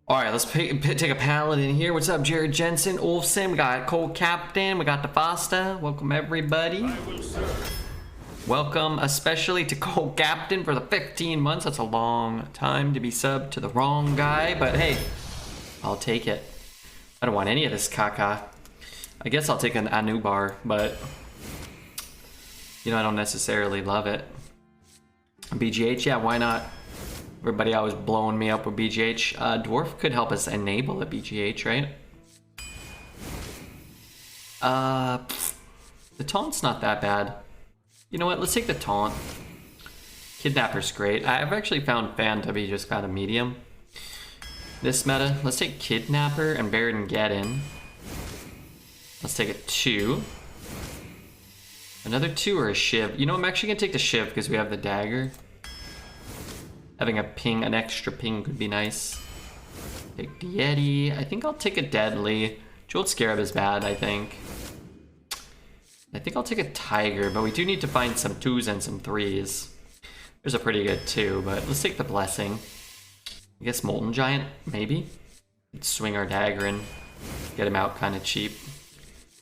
Alright, let's take a Paladin here. What's up, Jared Jensen, Olsen? We got Cole Captain, we got the Fasta. Welcome, everybody. Welcome, especially to Cole Captain for the 15 months. That's a long time to be subbed to the wrong guy, but hey, I'll take it. I don't want any of this caca. I guess I'll take an Anubar, but you know, I don't necessarily love it. BGH, yeah, why not? Everybody always blowing me up with BGH. Dwarf could help us enable a BGH, right? The taunt's not that bad. You know what? Let's take the taunt. Kidnapper's great. I've actually found Fan to be just kind of medium. This meta. Let's take Kidnapper and Baron Get in. Let's take a 2. Another 2 or a Shiv. You know, I'm actually gonna take the Shiv because we have the dagger. Having a ping, an extra ping could be nice. Take the Yeti. I think I'll take a Deadly. Jeweled Scarab is bad, I think. I think I'll take a Tiger, but we do need to find some 2s and some 3s. There's a pretty good 2, but let's take the Blessing. I guess Molten Giant, maybe? Let's swing our dagger and get him out kind of cheap.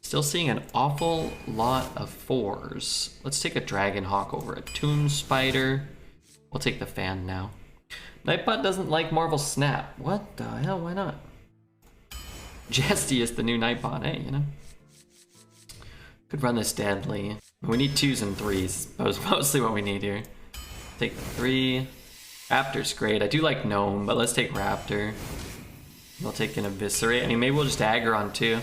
Still seeing an awful lot of 4s. Let's take a Dragon Hawk over a Tomb Spider. We'll take the Fan now. Nightbot doesn't like Marvel Snap. What the hell? Why not? Jesty is the new Nightbot, hey, you know? Could run this Deadly. We need 2s and 3s. That was mostly what we need here. Take the 3. Raptor's great. I do like Gnome, but let's take Raptor. We'll take an Eviscerate. I mean, maybe we'll just dagger on 2.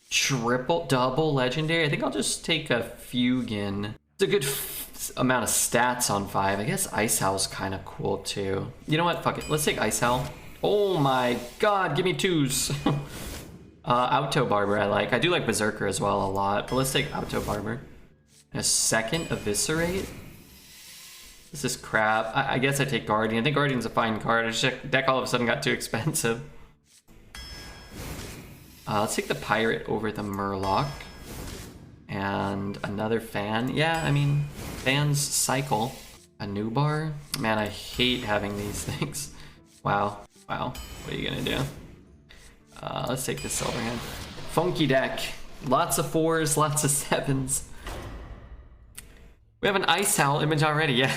Triple, double Legendary. I think I'll just take a Fugin. It's a good amount of stats on 5. I guess Ice Owl's kind of cool too. You know what? Fuck it. Let's take Ice Owl. Oh my god, give me 2s. Auto Barber I like. I do like Berserker as well a lot, but let's take Auto Barber. And a second Eviscerate? This is crap. I guess I take Guardian. I think Guardian's a fine card. I just deck all of a sudden got too expensive. Let's take the Pirate over the Murloc. And another Fan. Yeah, I mean, Fans cycle. A Nubar? Man, I hate having these things. Wow. Wow. What are you gonna do? Let's take this Silverhand. Funky deck. Lots of 4s, lots of 7s. We have an Ice Owl image already, yeah.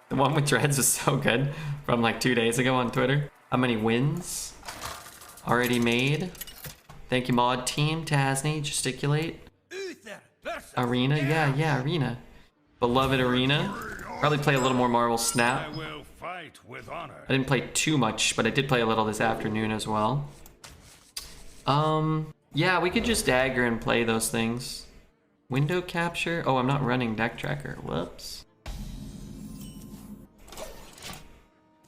The one with dreads was so good from like 2 days ago on Twitter. How many wins? Already made. Thank you, mod team. Tasney, gesticulate. Arena, yeah, Arena. Beloved Arena. Probably play a little more Marvel Snap. I didn't play too much, but I did play a little this afternoon as well. Yeah, we could just dagger and play those things. Window capture. Oh, I'm not running deck tracker. Whoops.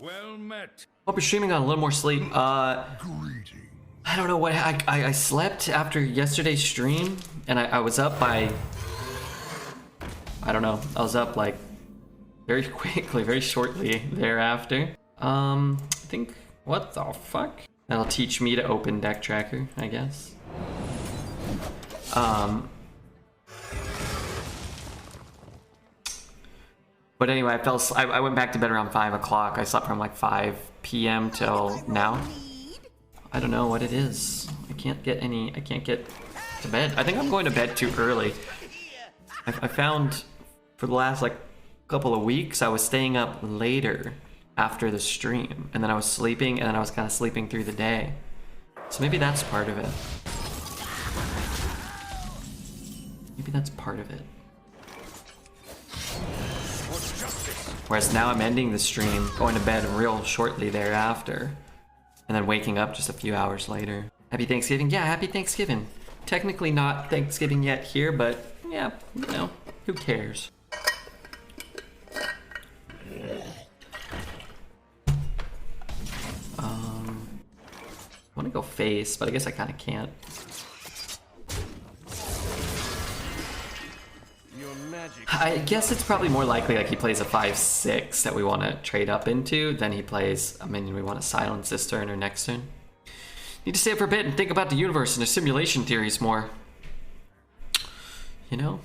Well met. Hope you're streaming on a little more sleep. I don't know what I slept after yesterday's stream, and I was up by, I don't know, I was up like very quickly, very shortly thereafter. I think, what the fuck? That'll teach me to open deck tracker, I guess. But anyway, I went back to bed around 5 o'clock. I slept from like 5 p.m. till now. I don't know what it is. I can't get to bed. I think I'm going to bed too early. I found for the last like couple of weeks I was staying up later after the stream, and then I was sleeping, and then I was kind of sleeping through the day. So maybe that's part of it. Maybe that's part of it. Whereas now I'm ending the stream, going to bed real shortly thereafter, and then waking up just a few hours later. Happy Thanksgiving? Yeah, happy Thanksgiving. Technically not Thanksgiving yet here, but yeah, you know, who cares? I want to go face, but I guess I kind of can't. I guess it's probably more likely like he plays a 5/6 that we want to trade up into than he plays a minion we want to silence this turn or next turn. Need to stay up for a bit and think about the universe and the simulation theories more. You know,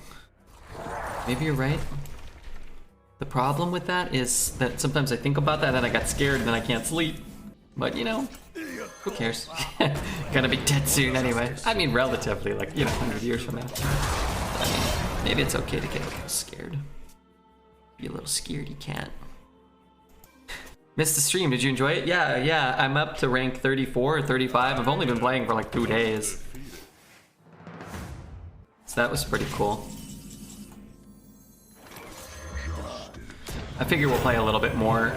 maybe you're right. The problem with that is that sometimes I think about that and I got scared and then I can't sleep. But you know, who cares? Gonna be dead soon anyway. I mean, relatively, like, you know, 100 years from now. I mean, maybe it's okay to get a little scared. Be a little scaredy cat. Missed the stream, did you enjoy it? Yeah, I'm up to rank 34 or 35. I've only been playing for like 2 days. So that was pretty cool. I figure we'll play a little bit more,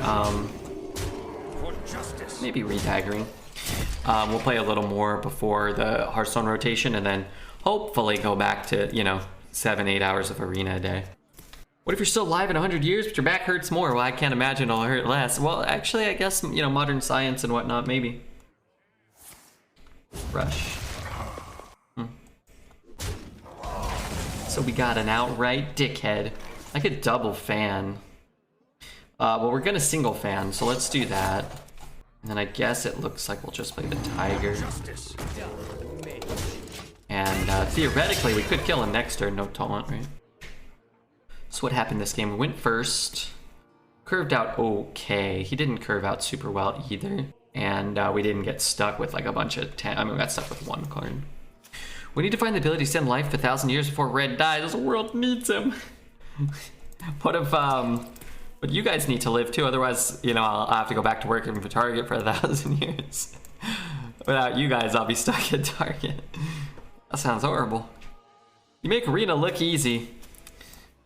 maybe redaggering. We'll play a little more before the Hearthstone rotation and then hopefully go back to, you know, 7-8 hours of arena a day. What if you're still alive in 100 years, but your back hurts more? Well, I can't imagine it'll hurt less. Well, actually, I guess, you know, modern science and whatnot, maybe. Rush. So we got an outright dickhead. I could double fan. Well, we're gonna single fan, so let's do that. And then I guess it looks like we'll just play the Tiger. And theoretically, we could kill him next turn, no taunt, right? So what happened this game? We went first, curved out okay. He didn't curve out super well either. And we didn't get stuck with like a bunch of I mean, we got stuck with 1 card. We need to find the ability to extend life for 1,000 years before Red dies. The world needs him. What if, but you guys need to live too, otherwise, you know, I'll have to go back to working for Target for 1,000 years. Without you guys, I'll be stuck at Target. That sounds horrible. You make arena look easy.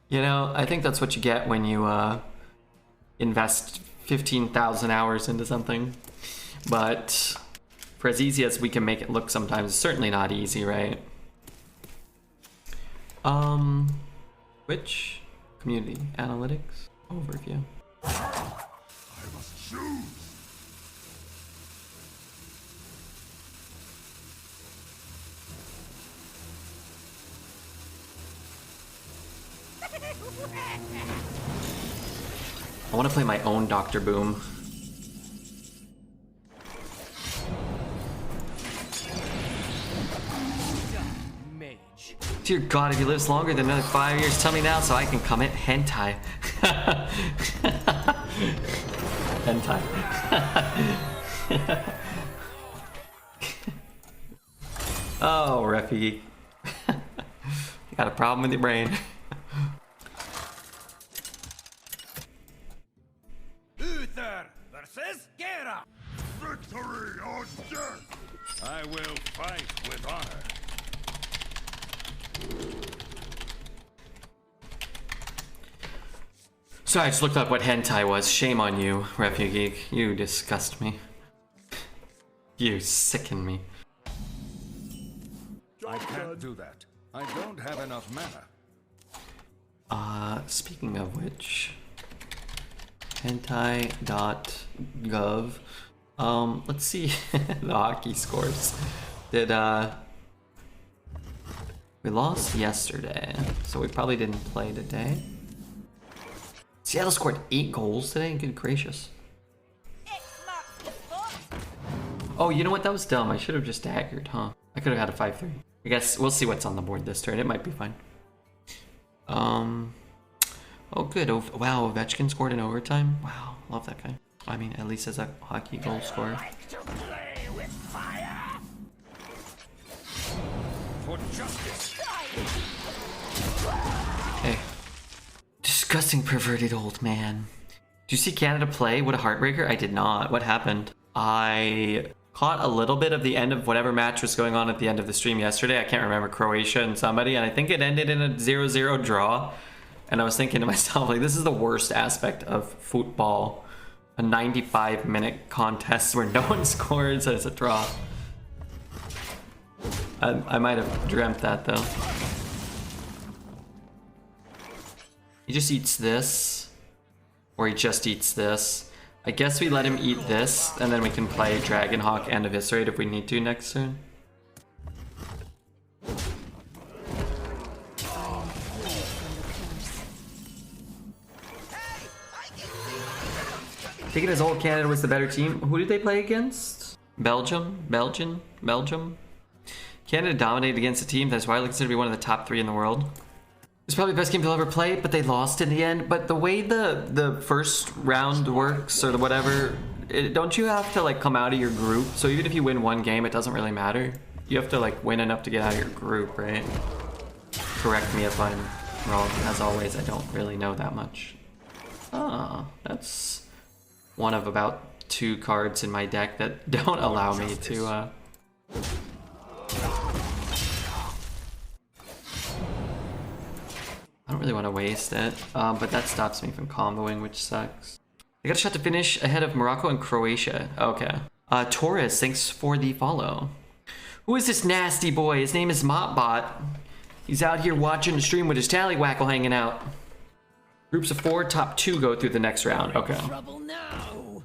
You know, I think that's what you get when you invest 15,000 hours into something. But for as easy as we can make it look sometimes, it's certainly not easy, right? Which community analytics overview? I must choose. I want to play my own Dr. Boom. Dear God, if he lives longer than another 5 years, tell me now so I can comment hentai. Hentai. Oh, Refi. You got a problem with your brain. Uther versus Gera. Victory or death. I will fight with honor. So I just looked up what hentai was. Shame on you, Refugeek. You disgust me. You sicken me. I can't do that. I don't have enough mana. Speaking of which, hentai.gov. Let's see the hockey scores. Did, we lost yesterday, so we probably didn't play today. Seattle scored 8 goals today? Good gracious. Oh, you know what? That was dumb. I should have just daggered, huh? I could have had a 5-3. I guess we'll see what's on the board this turn. It might be fine. Oh, good. Oh, wow, Ovechkin scored in overtime. Wow, love that guy. I mean, at least as a hockey goal scorer. For justice. Hey. Disgusting, perverted old man. Did you see Canada play? What a heartbreaker. I did not. What happened? I caught a little bit of the end of whatever match was going on at the end of the stream yesterday. I can't remember, Croatia and somebody, and I think it ended in a 0-0 draw. And I was thinking to myself, like, this is the worst aspect of football. A 95-minute contest where no one scores as a draw. I might have dreamt that, though. He just eats this. Or he just eats this. I guess we let him eat this, and then we can play Dragonhawk and Eviscerate if we need to next turn. Taking as old Canada was the better team. Who did they play against? Belgium? Canada dominated against a team that's widely considered to be one of the top 3 in the world. It's probably the best game they'll ever play, but they lost in the end. But the way the first round works, or the whatever, don't you have to like come out of your group? So even if you win one game, it doesn't really matter. You have to like win enough to get out of your group, right? Correct me if I'm wrong. As always, I don't really know that much. Ah, that's one of about 2 cards in my deck that don't allow me to I don't really want to waste it, but that stops me from comboing, which sucks. I got a shot to finish ahead of Morocco and Croatia. Okay. Torres, thanks for the follow. Who is this nasty boy? His name is Mopbot. He's out here watching the stream with his tallywhackle hanging out. Groups of 4, top 2 go through the next round. Okay. Trouble now.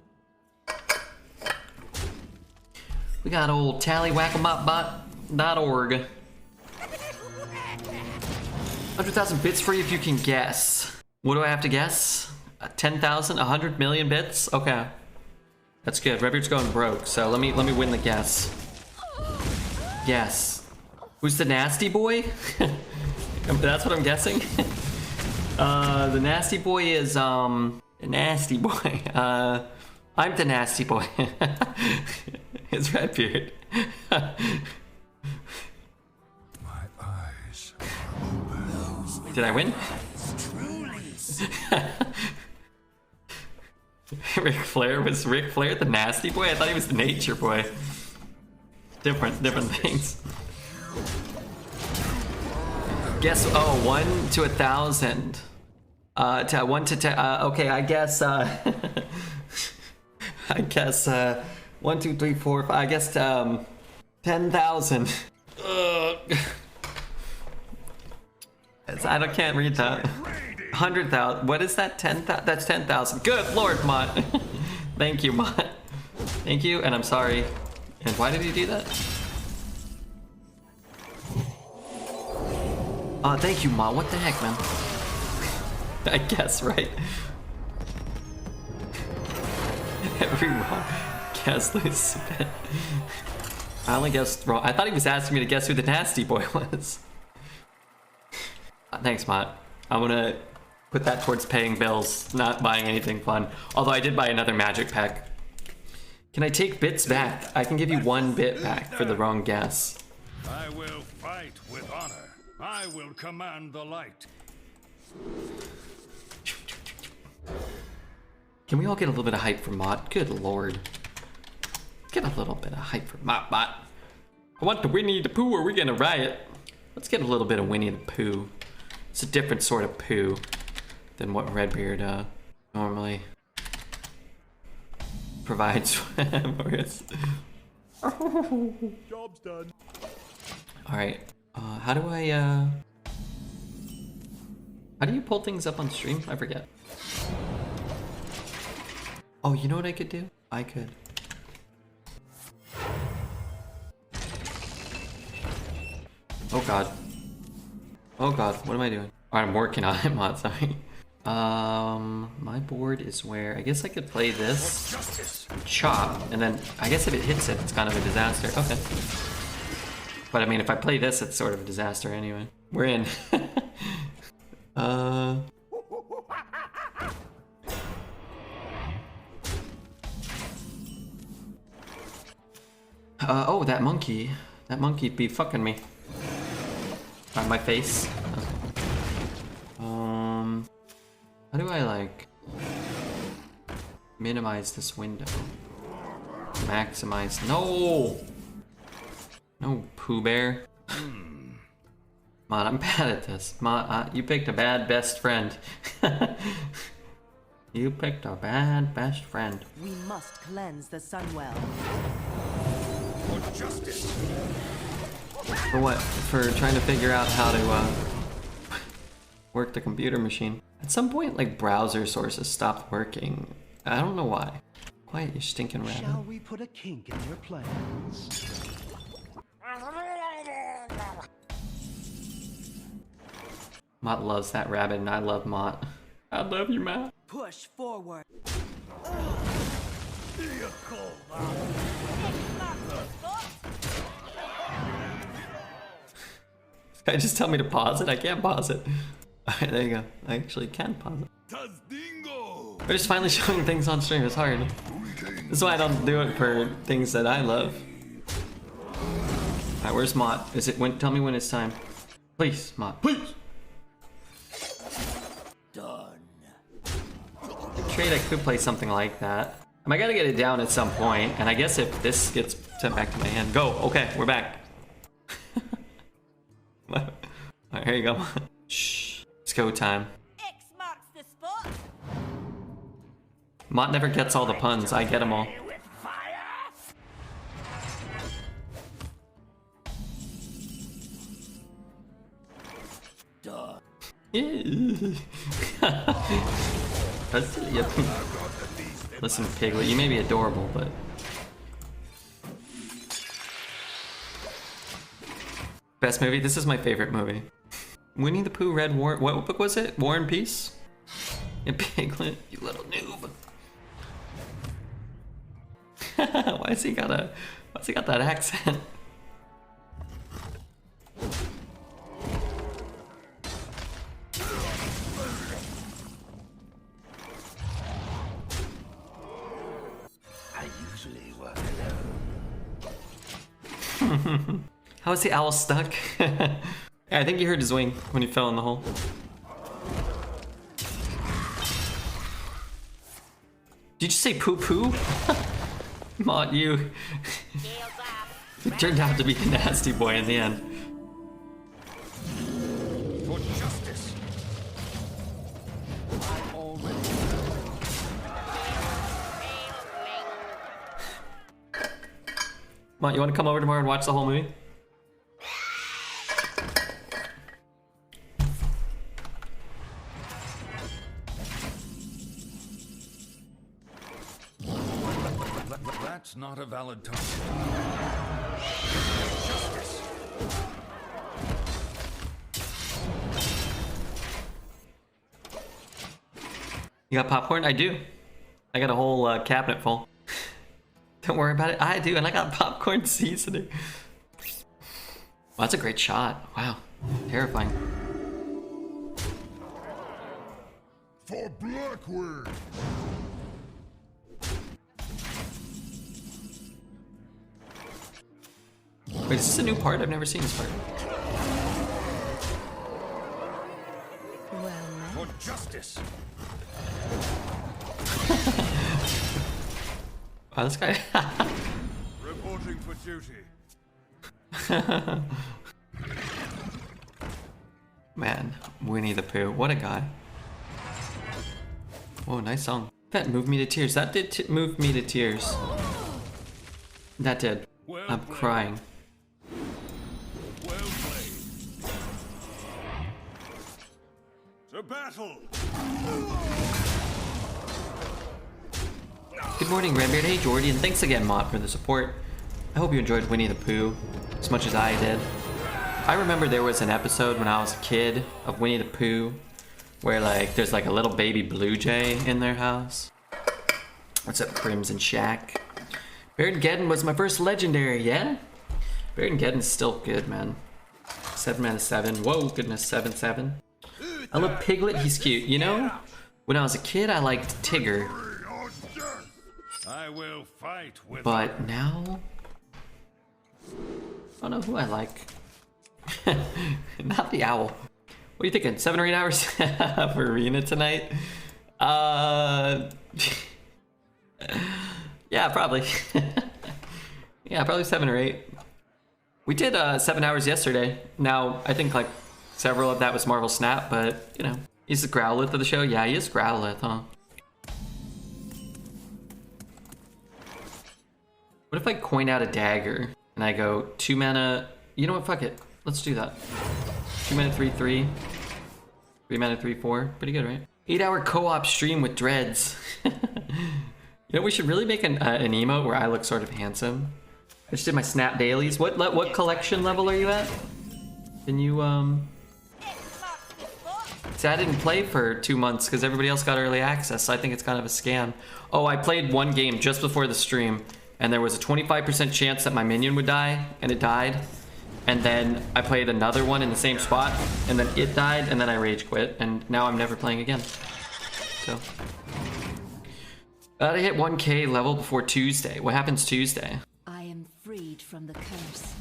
We got old tallywhacklemopbot.org. 100,000 bits free if you can guess. What do I have to guess? 10,000? 100 million bits? Okay. That's good. Redbeard's going broke, so let me win the guess. Guess. Who's the nasty boy? That's what I'm guessing. The nasty boy is the nasty boy. I'm the nasty boy. It's Redbeard. My eyes are open. Did I win? Ric Flair was Ric Flair the nasty boy? I thought he was the nature boy. Different things. Guess 1 to 1,000. 1 to 10. Okay, I guess. I guess 1, 2, 3, 4, 5. I guess 10,000. I can't read that. 100,000. What is that? 10,000. That's 10,000. Good Lord, Mott. Thank you, Mott. Thank you, and I'm sorry. And why did he do that? Thank you, Mott. What the heck, man? I guess, right? Every wrong guess loses a bit. I only guessed wrong. I thought he was asking me to guess who the nasty boy was. Thanks, Mott. I'm gonna put that towards paying bills, not buying anything fun. Although I did buy another magic pack. Can I take bits back? I can give you 1 bit back for the wrong guess. I will fight with honor. I will command the light. Can we all get a little bit of hype for Mott? Good Lord. Get a little bit of hype for Mott. I want the Winnie the Pooh or we're gonna riot. Let's get a little bit of Winnie the Pooh. It's a different sort of poo than what Redbeard normally provides for us. Job's done. Alright. How do you pull things up on stream? I forget. Oh, you know what I could do? I could. Oh god. Oh god, what am I doing? Alright, I'm working on it, Mod, sorry. My board is where I guess I could play this, chop, and then I guess if it hits it, it's kind of a disaster. Okay. But I mean, if I play this, it's sort of a disaster anyway. We're in. Oh, that monkey. That monkey'd be fucking me. On my face. Okay. How do I like minimize this window? Maximize. No! No, Pooh Bear. Mod, I'm bad at this. Mod, you picked a bad best friend. You picked a bad best friend. We must cleanse the Sunwell. For justice. For what? For trying to figure out how to work the computer machine. At some point, like, browser sources stopped working. I don't know why. Quiet, you stinking rabbit. Shall we put a kink in your plans? Mott loves that rabbit, and I love Mott. I love you, Mott. Push forward. Guy just tell me to pause it? I can't pause it. Alright, there you go. I actually can pause it. We're just finally showing things on stream. It's hard. This is why I don't do it for things that I love. Alright, where's Mott? Is it when? Tell me when it's time. Please, Mott. Please! Done. Trade, I could play something like that. I gotta get it down at some point, and I guess if this gets sent back to my hand. Go! Okay, we're back. Alright, here you go. Shh. It's go time. X marks the spot. Mott never gets all the puns, I get them all. Listen, Piglet, you may be adorable, but... Best movie? This is my favorite movie. Winnie the Pooh, Red War... What book was it? War and Peace? And Piglet, you little noob. Why's he got that accent? I usually work alone. How is the owl stuck? Yeah, I think you heard his wing when he fell in the hole. Did you say poo poo? Mott, you turned out to be a nasty boy in the end. For justice. I'm already. Mott, you want to come over tomorrow and watch the whole movie? That's not a valid target. Justice. You got popcorn? I do. I got a whole cabinet full. Don't worry about it. I do, and I got popcorn seasoning. Well, that's a great shot. Wow. Terrifying. For Blackwood. Wait, is this a new part? I've never seen this part. Well met. For justice. Wow, this guy. Reporting for duty. Man, Winnie the Pooh. What a guy. Whoa, nice song. That moved me to tears. That did move me to tears. That did. Well I'm played. crying. Well played. To battle. Good morning, Redbeard. Hey, Jordy, and thanks again, Mott, for the support. I hope you enjoyed Winnie the Pooh as much as I did. I remember there was an episode when I was a kid of Winnie the Pooh where, like, there's like a little baby blue jay in their house. What's up, Crimson Shack? Baron-Geddon was my first legendary, yeah? Baron-Geddon's still good, man. 7 out of 7. Whoa, goodness, 7/7. I love Piglet, he's cute. You know, when I was a kid, I liked Tigger. I will fight with But now, I don't know who I like. Not the owl. What are you thinking? 7 or 8 hours for arena tonight? Yeah, probably. Yeah, probably 7 or 8. We did 7 hours yesterday. Now, I think like several of that was Marvel Snap, but you know, he's the Growlithe of the show. Yeah, he is Growlithe, huh? What if I coin out a dagger and I go 2 mana? You know what? Fuck it. Let's do that. 2 mana 3/3. 3 mana 3/4. Pretty good, right? 8-hour co-op stream with dreads. You know, we should really make an emote where I look sort of handsome. I just did my Snap dailies. What collection level are you at? Can you See, I didn't play for 2 months because everybody else got early access, so I think it's kind of a scam. Oh, I played one game just before the stream, and there was a 25% chance that my minion would die, and it died. And then I played another one in the same spot, and then it died, and then I rage quit, and now I'm never playing again. So, Gotta hit 1K level before Tuesday. What happens Tuesday? I am freed from the curse.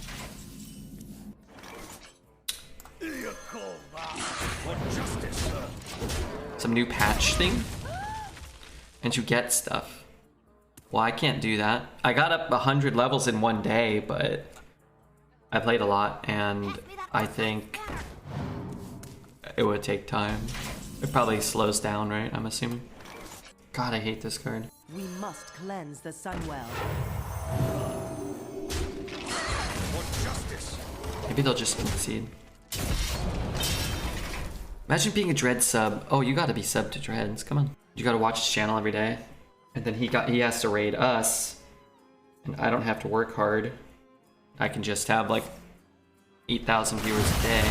You call that for justice, sir? Some new patch thing? And you get stuff. Well, I can't do that. I got up 100 levels in one day, but I played a lot, and I think it would take time. It probably slows down, right? I'm assuming. God, I hate this card. We must cleanse the Sunwell. For justice. Maybe they'll just concede. Imagine being a Dread sub. Oh, you gotta be sub to Dreads. Come on. You gotta watch his channel every day. And then he has to raid us. And I don't have to work hard. I can just have like 8,000 viewers a day.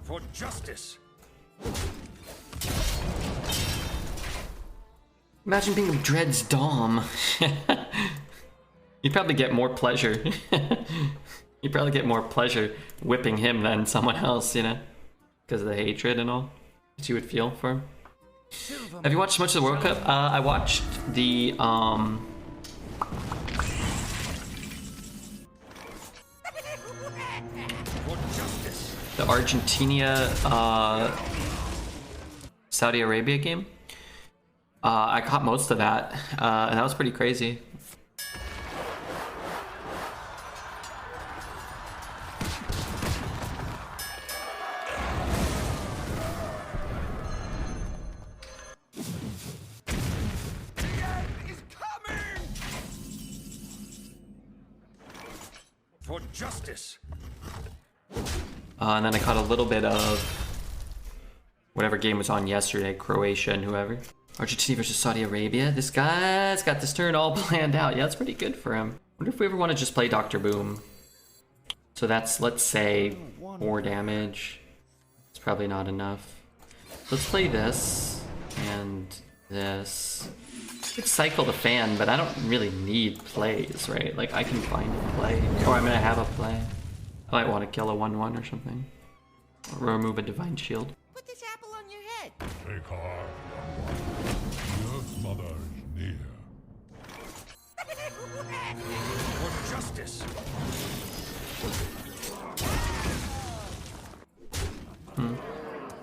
For justice. Imagine being a Dread's Dom. You'd probably get more pleasure. You'd probably get more pleasure whipping him than someone else, you know? Because of the hatred and all that you would feel for him. Have you watched much of the World Cup? I watched the, the Argentina, Saudi Arabia game. I caught most of that, and that was pretty crazy. For justice. And then I caught a little bit of whatever game was on yesterday, Croatia and whoever. Argentina versus Saudi Arabia. This guy's got this turn all planned out. Yeah, that's pretty good for him. Wonder if we ever want to just play Dr. Boom. So that's, let's say, 4 damage. It's probably not enough. Let's play this and this. Could cycle the fan, but I don't really need plays, right? Like, I can find a play. Or I'm gonna have a play. I might want to kill a 1/1 or something. Or remove a Divine Shield. Put this apple on your head. Take heart. The Earth Mother is near. For justice.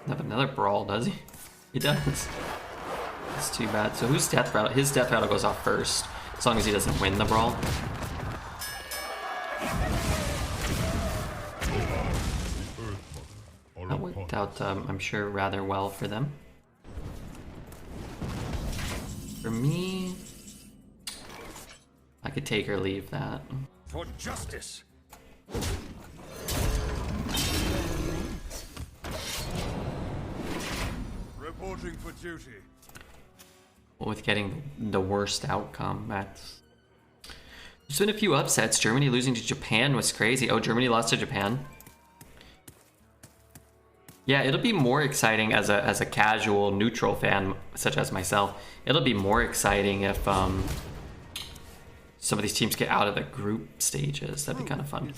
Have another brawl, does he? He does. That's too bad. So whose death rattle? His death rattle goes off first, as long as he doesn't win the brawl. That worked out, I'm sure, rather well for them. For me, I could take or leave that. For justice. Reporting for duty. With getting the worst outcome, that's... There's been a few upsets. Germany losing to Japan was crazy. Oh, Germany lost to Japan? Yeah, it'll be more exciting as a casual, neutral fan, such as myself. It'll be more exciting if some of these teams get out of the group stages. That'd be kind of fun.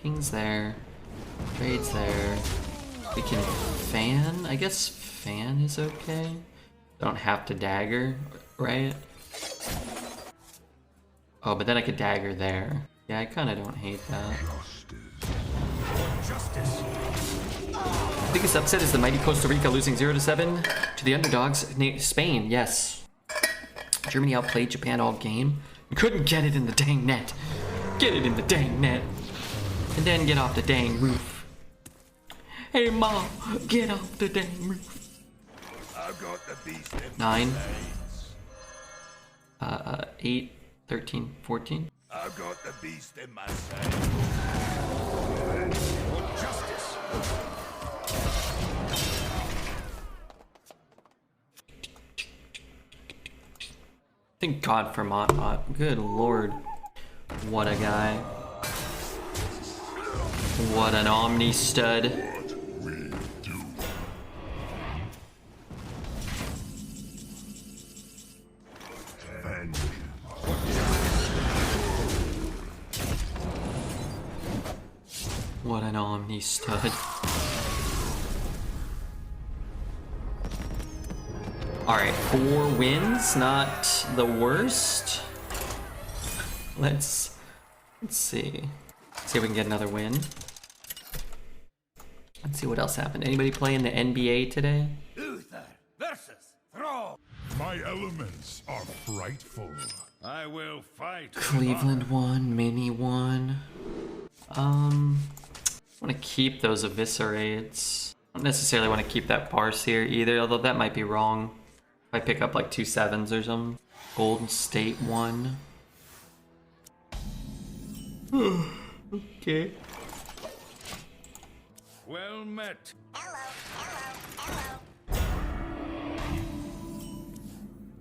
Ping's there. Trade's there. We can fan. I guess fan is okay. Don't have to dagger, right? Oh, but then I could dagger there. Yeah, I kind of don't hate that. Biggest upset is the mighty Costa Rica losing 0-7 to the underdogs, Spain. Yes. Germany outplayed Japan all game. Couldn't get it in the dang net. Get it in the dang net. And then get off the dang roof. Hey, Mom, get off the dang roof. I've got the beast in 9. 8, 13, 14. I've got the beast in my sight. For justice. Thank God for Mott. Good lord. What a guy. What an Omni stud. What an Omni stud. Alright, 4 wins, not the worst. Let's see. See if we can get another win. Let's see what else happened. Anybody play in the NBA today? Uther versus Throw. My elements are frightful. I will fight. Cleveland won, Mini won. I want to keep those eviscerates. I don't necessarily want to keep that parse here either, although that might be wrong. If I pick up like 2 7s or something. Golden State won. Okay. Well met.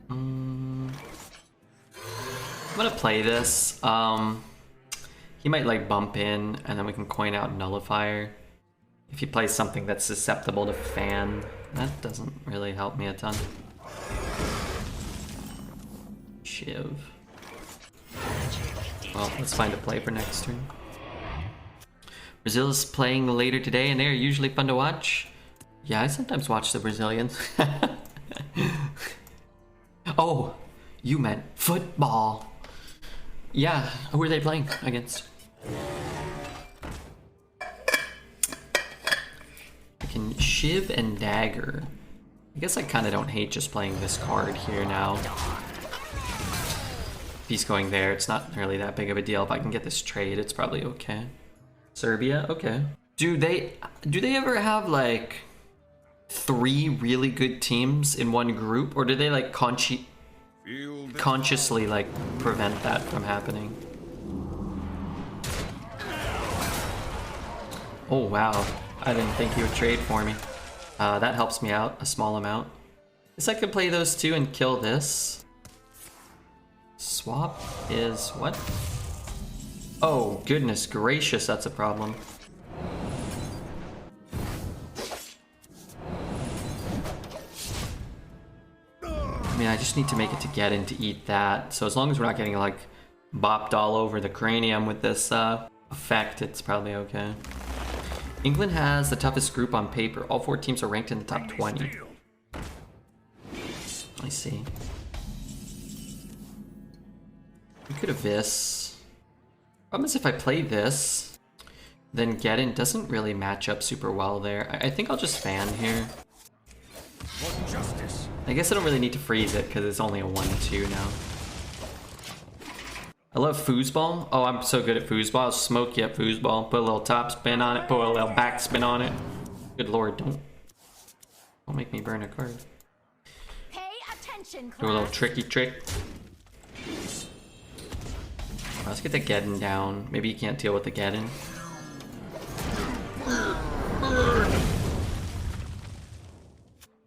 I'm gonna play this. He might like bump in, and then we can coin out Nullifier. If he plays something that's susceptible to fan, that doesn't really help me a ton. Shiv. Well, let's find a play for next turn. Brazil is playing later today, and they are usually fun to watch. Yeah, I sometimes watch the Brazilians. Oh, you meant football. Yeah, who are they playing against? I can Shiv and Dagger. I guess I kind of don't hate just playing this card here now. If he's going there, it's not really that big of a deal. If I can get this trade, it's probably okay. Serbia, okay. Do they ever have like 3 really good teams in one group, or do they like consciously like prevent that from happening? Oh wow, I didn't think he would trade for me. That helps me out a small amount. Guess I could play those 2 and kill this. Swap is what? Oh goodness gracious, that's a problem. I mean, I just need to make it to get in to eat that. So as long as we're not getting like bopped all over the cranium with this effect, it's probably okay. England has the toughest group on paper. All 4 teams are ranked in the top 20. I see. We could have this. Problem is if I play this, then get in doesn't really match up super well there. I think I'll just fan here. For justice. I guess I don't really need to freeze it because it's only a 1-2 now. I love foosball. Oh, I'm so good at foosball. I'll smoke you at foosball. Put a little top spin on it. Put a little back spin on it. Good lord, don't make me burn a card. Pay attention, class. Do a little tricky trick. Let's get the Geddon down. Maybe you can't deal with the Geddon.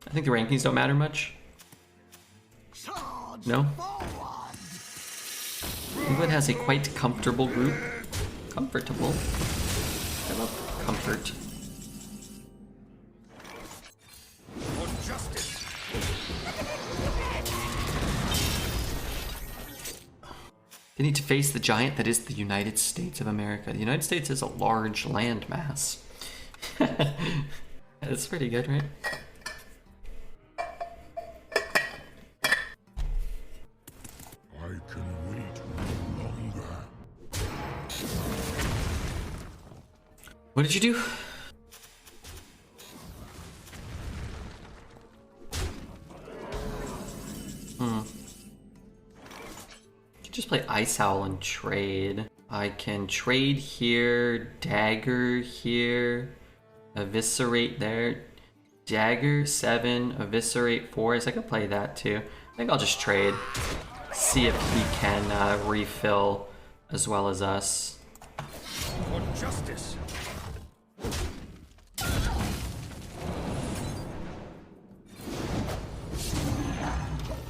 I think the rankings don't matter much. No? England has a quite comfortable group. Comfortable. I love comfort. For justice. They need to face the giant that is the United States of America. The United States is a large landmass. That's pretty good, right? I can wait no longer. What did you do? Just play Ice Owl and trade. I can trade here, Dagger here, Eviscerate there, Dagger 7, Eviscerate 4. So I could play that too. I think I'll just trade. See if he can refill as well as us. For justice.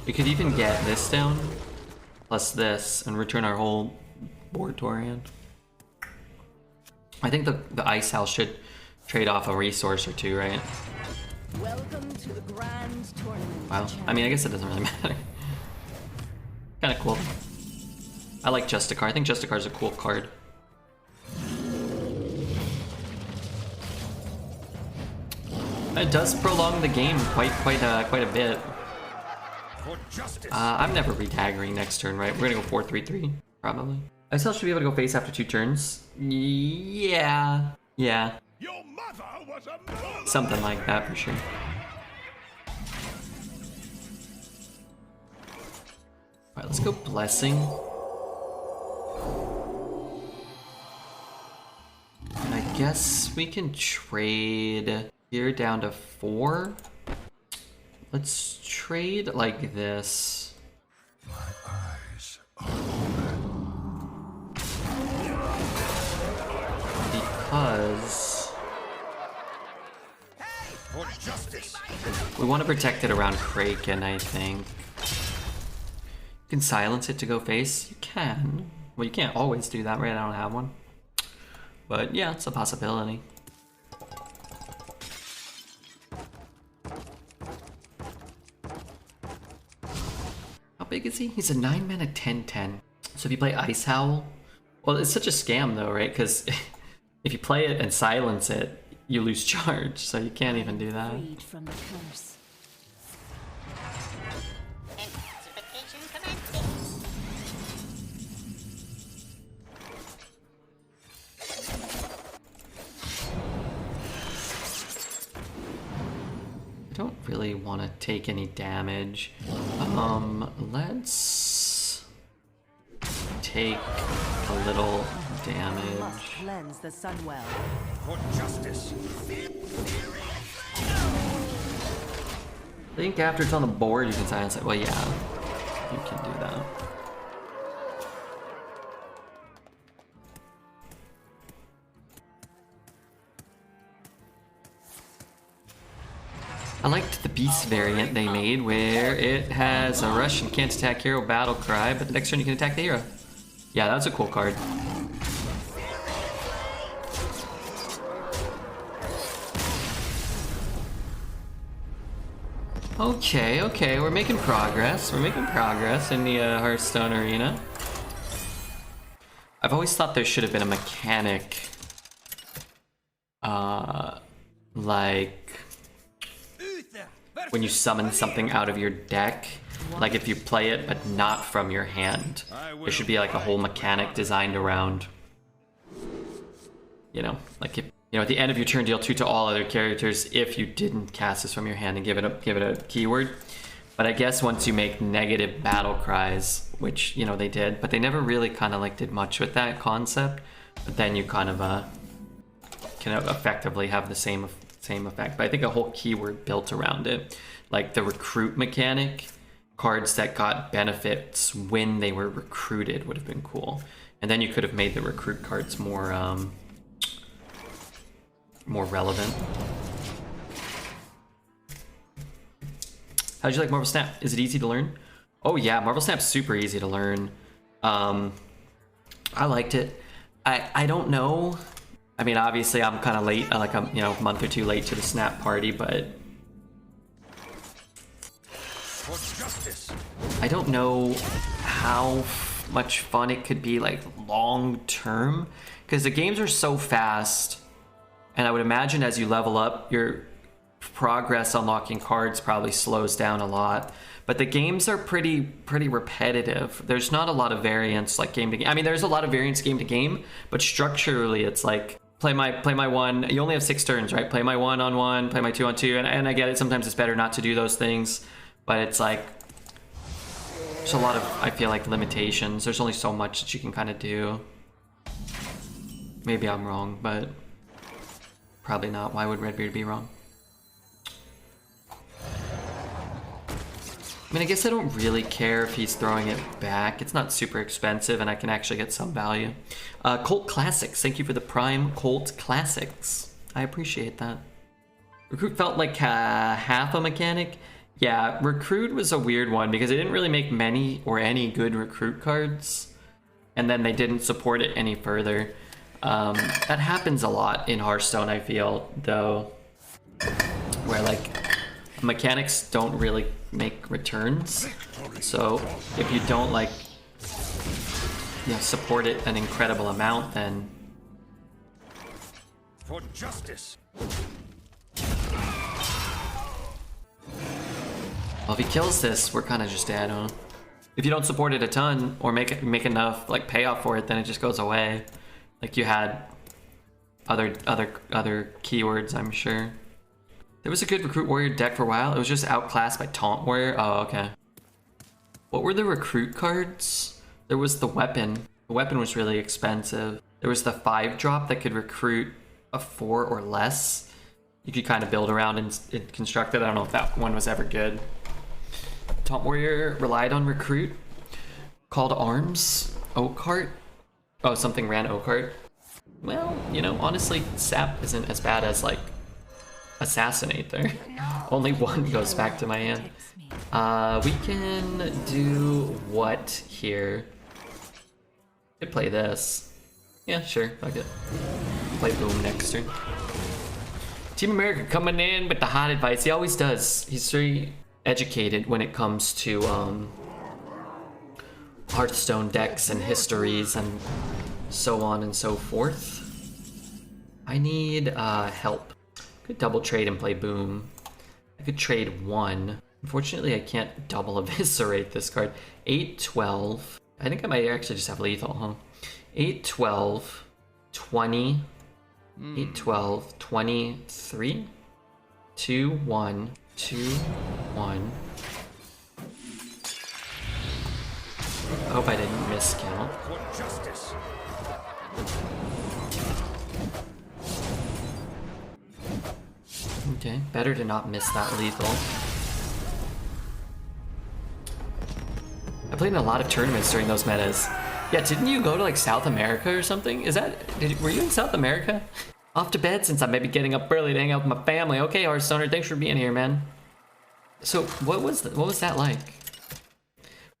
We could even get this down, plus this, and return our whole board to our hand. I think the Ice House should trade off a resource or 2, right? Welcome to the grand tournament. Wow. I mean, I guess it doesn't really matter. Kind of cool. I like Justicar. I think Justicar is a cool card. It does prolong the game quite a bit. For justice. I'm never re-daggering next turn, right? We're gonna go 4-3-3, probably. I still should be able to go face after 2 turns. Yeah. Yeah. Your mother was a murderer. Something like that for sure. Alright, let's go Blessing. And I guess we can trade here down to 4. Let's trade like this. Eyes. Because For justice. we want to protect it around Kraken, I think. You can silence it to go face. You can. Well, you can't always do that, right? I don't have one. But yeah, it's a possibility. How big is he? He's a 9-mana 10/10. So if you play Ice Howl, well, it's such a scam though, right? Because if you play it and silence it, you lose charge, so you can't even do that. Freed from the curse. Intensification commencing. I don't really want to take any damage. Let's take a little Must damage. cleanse the Sunwell. For justice. I think after it's on the board, you can silence it. Well, yeah, you can do that. I liked the Beast variant they made where it has a rush and can't attack hero battle cry, but the next turn you can attack the hero. Yeah, that's a cool card. Okay, we're making progress. We're making progress in the Hearthstone arena. I've always thought there should have been a mechanic, like when you summon something out of your deck, like if you play it but not from your hand, there should be like a whole mechanic designed around, you know, like if, you know, at the end of your turn deal 2 to all other characters if you didn't cast this from your hand and give it a keyword. But I guess once you make negative battle cries, which, you know, they did, but they never really kind of like did much with that concept. But then you kind of can effectively have the same effect. But I think a whole keyword built around it, like the recruit mechanic, cards that got benefits when they were recruited would have been cool. And then you could have made the recruit cards more relevant. How'd you like Marvel Snap? Is it easy to learn? Oh yeah, Marvel Snap's super easy to learn. I liked it. I don't know. I mean, obviously I'm kind of late, like I'm, you know, a month or 2 late to the Snap party, but For justice. I don't know how much fun it could be like long term, because the games are so fast, and I would imagine as you level up, your progress unlocking cards probably slows down a lot. But the games are pretty repetitive. There's not a lot of variance like game to game. I mean, there's a lot of variance game to game, but structurally it's like play my one. You only have 6 turns, right? Play my 1-on-1, play my 2-on-2, and I get it. Sometimes it's better not to do those things, but it's like there's a lot of, I feel like, limitations. There's only so much that you can kind of do. Maybe I'm wrong, but probably not. Why would Redbeard be wrong? I mean, I guess I don't really care if he's throwing it back. It's not super expensive, and I can actually get some value. Colt Classics, thank you for the Prime Colt Classics. I appreciate that. Recruit felt like half a mechanic. Yeah, Recruit was a weird one because they didn't really make many or any good Recruit cards, and then they didn't support it any further. That happens a lot in Hearthstone, I feel, though, where like mechanics don't really make returns. So if you don't like, you know, support it an incredible amount, then For justice. Well, if he kills this, we're kind of just dead, huh? If you don't support it a ton or make enough like payoff for it, then it just goes away. Like you had other keywords, I'm sure. There was a good Recruit Warrior deck for a while. It was just outclassed by Taunt Warrior. Oh, okay. What were the recruit cards? There was the weapon. The weapon was really expensive. There was the 5-drop that could recruit a 4 or less. You could kind of build around and construct it. I don't know if that one was ever good. Taunt Warrior relied on recruit. Call to Arms. Oakheart. Oh, something ran Oakheart. Well, you know, honestly, Sap isn't as bad as like Assassinate there. Only one goes back to my hand. We can do what here? Could play this. Yeah, sure, fuck it. Play Boom next turn. Team America coming in with the hot advice. He always does. He's very educated when it comes to Hearthstone decks and histories and so on and so forth. I need help. Could double trade and play Boom. I could trade 1. Unfortunately, I can't double eviscerate this card. 8, 12. I think I might actually just have lethal, huh? 8, 12, 20. 8, 12, 23. 2, 1, 2, 1. I hope I didn't miscount. For justice. Okay, better to not miss that lethal. I played in a lot of tournaments during those metas. Yeah, didn't you go to like South America or something? Were you in South America? Off to bed since I may be getting up early to hang out with my family. Okay, Hearthstoner, thanks for being here, man. So what was that like?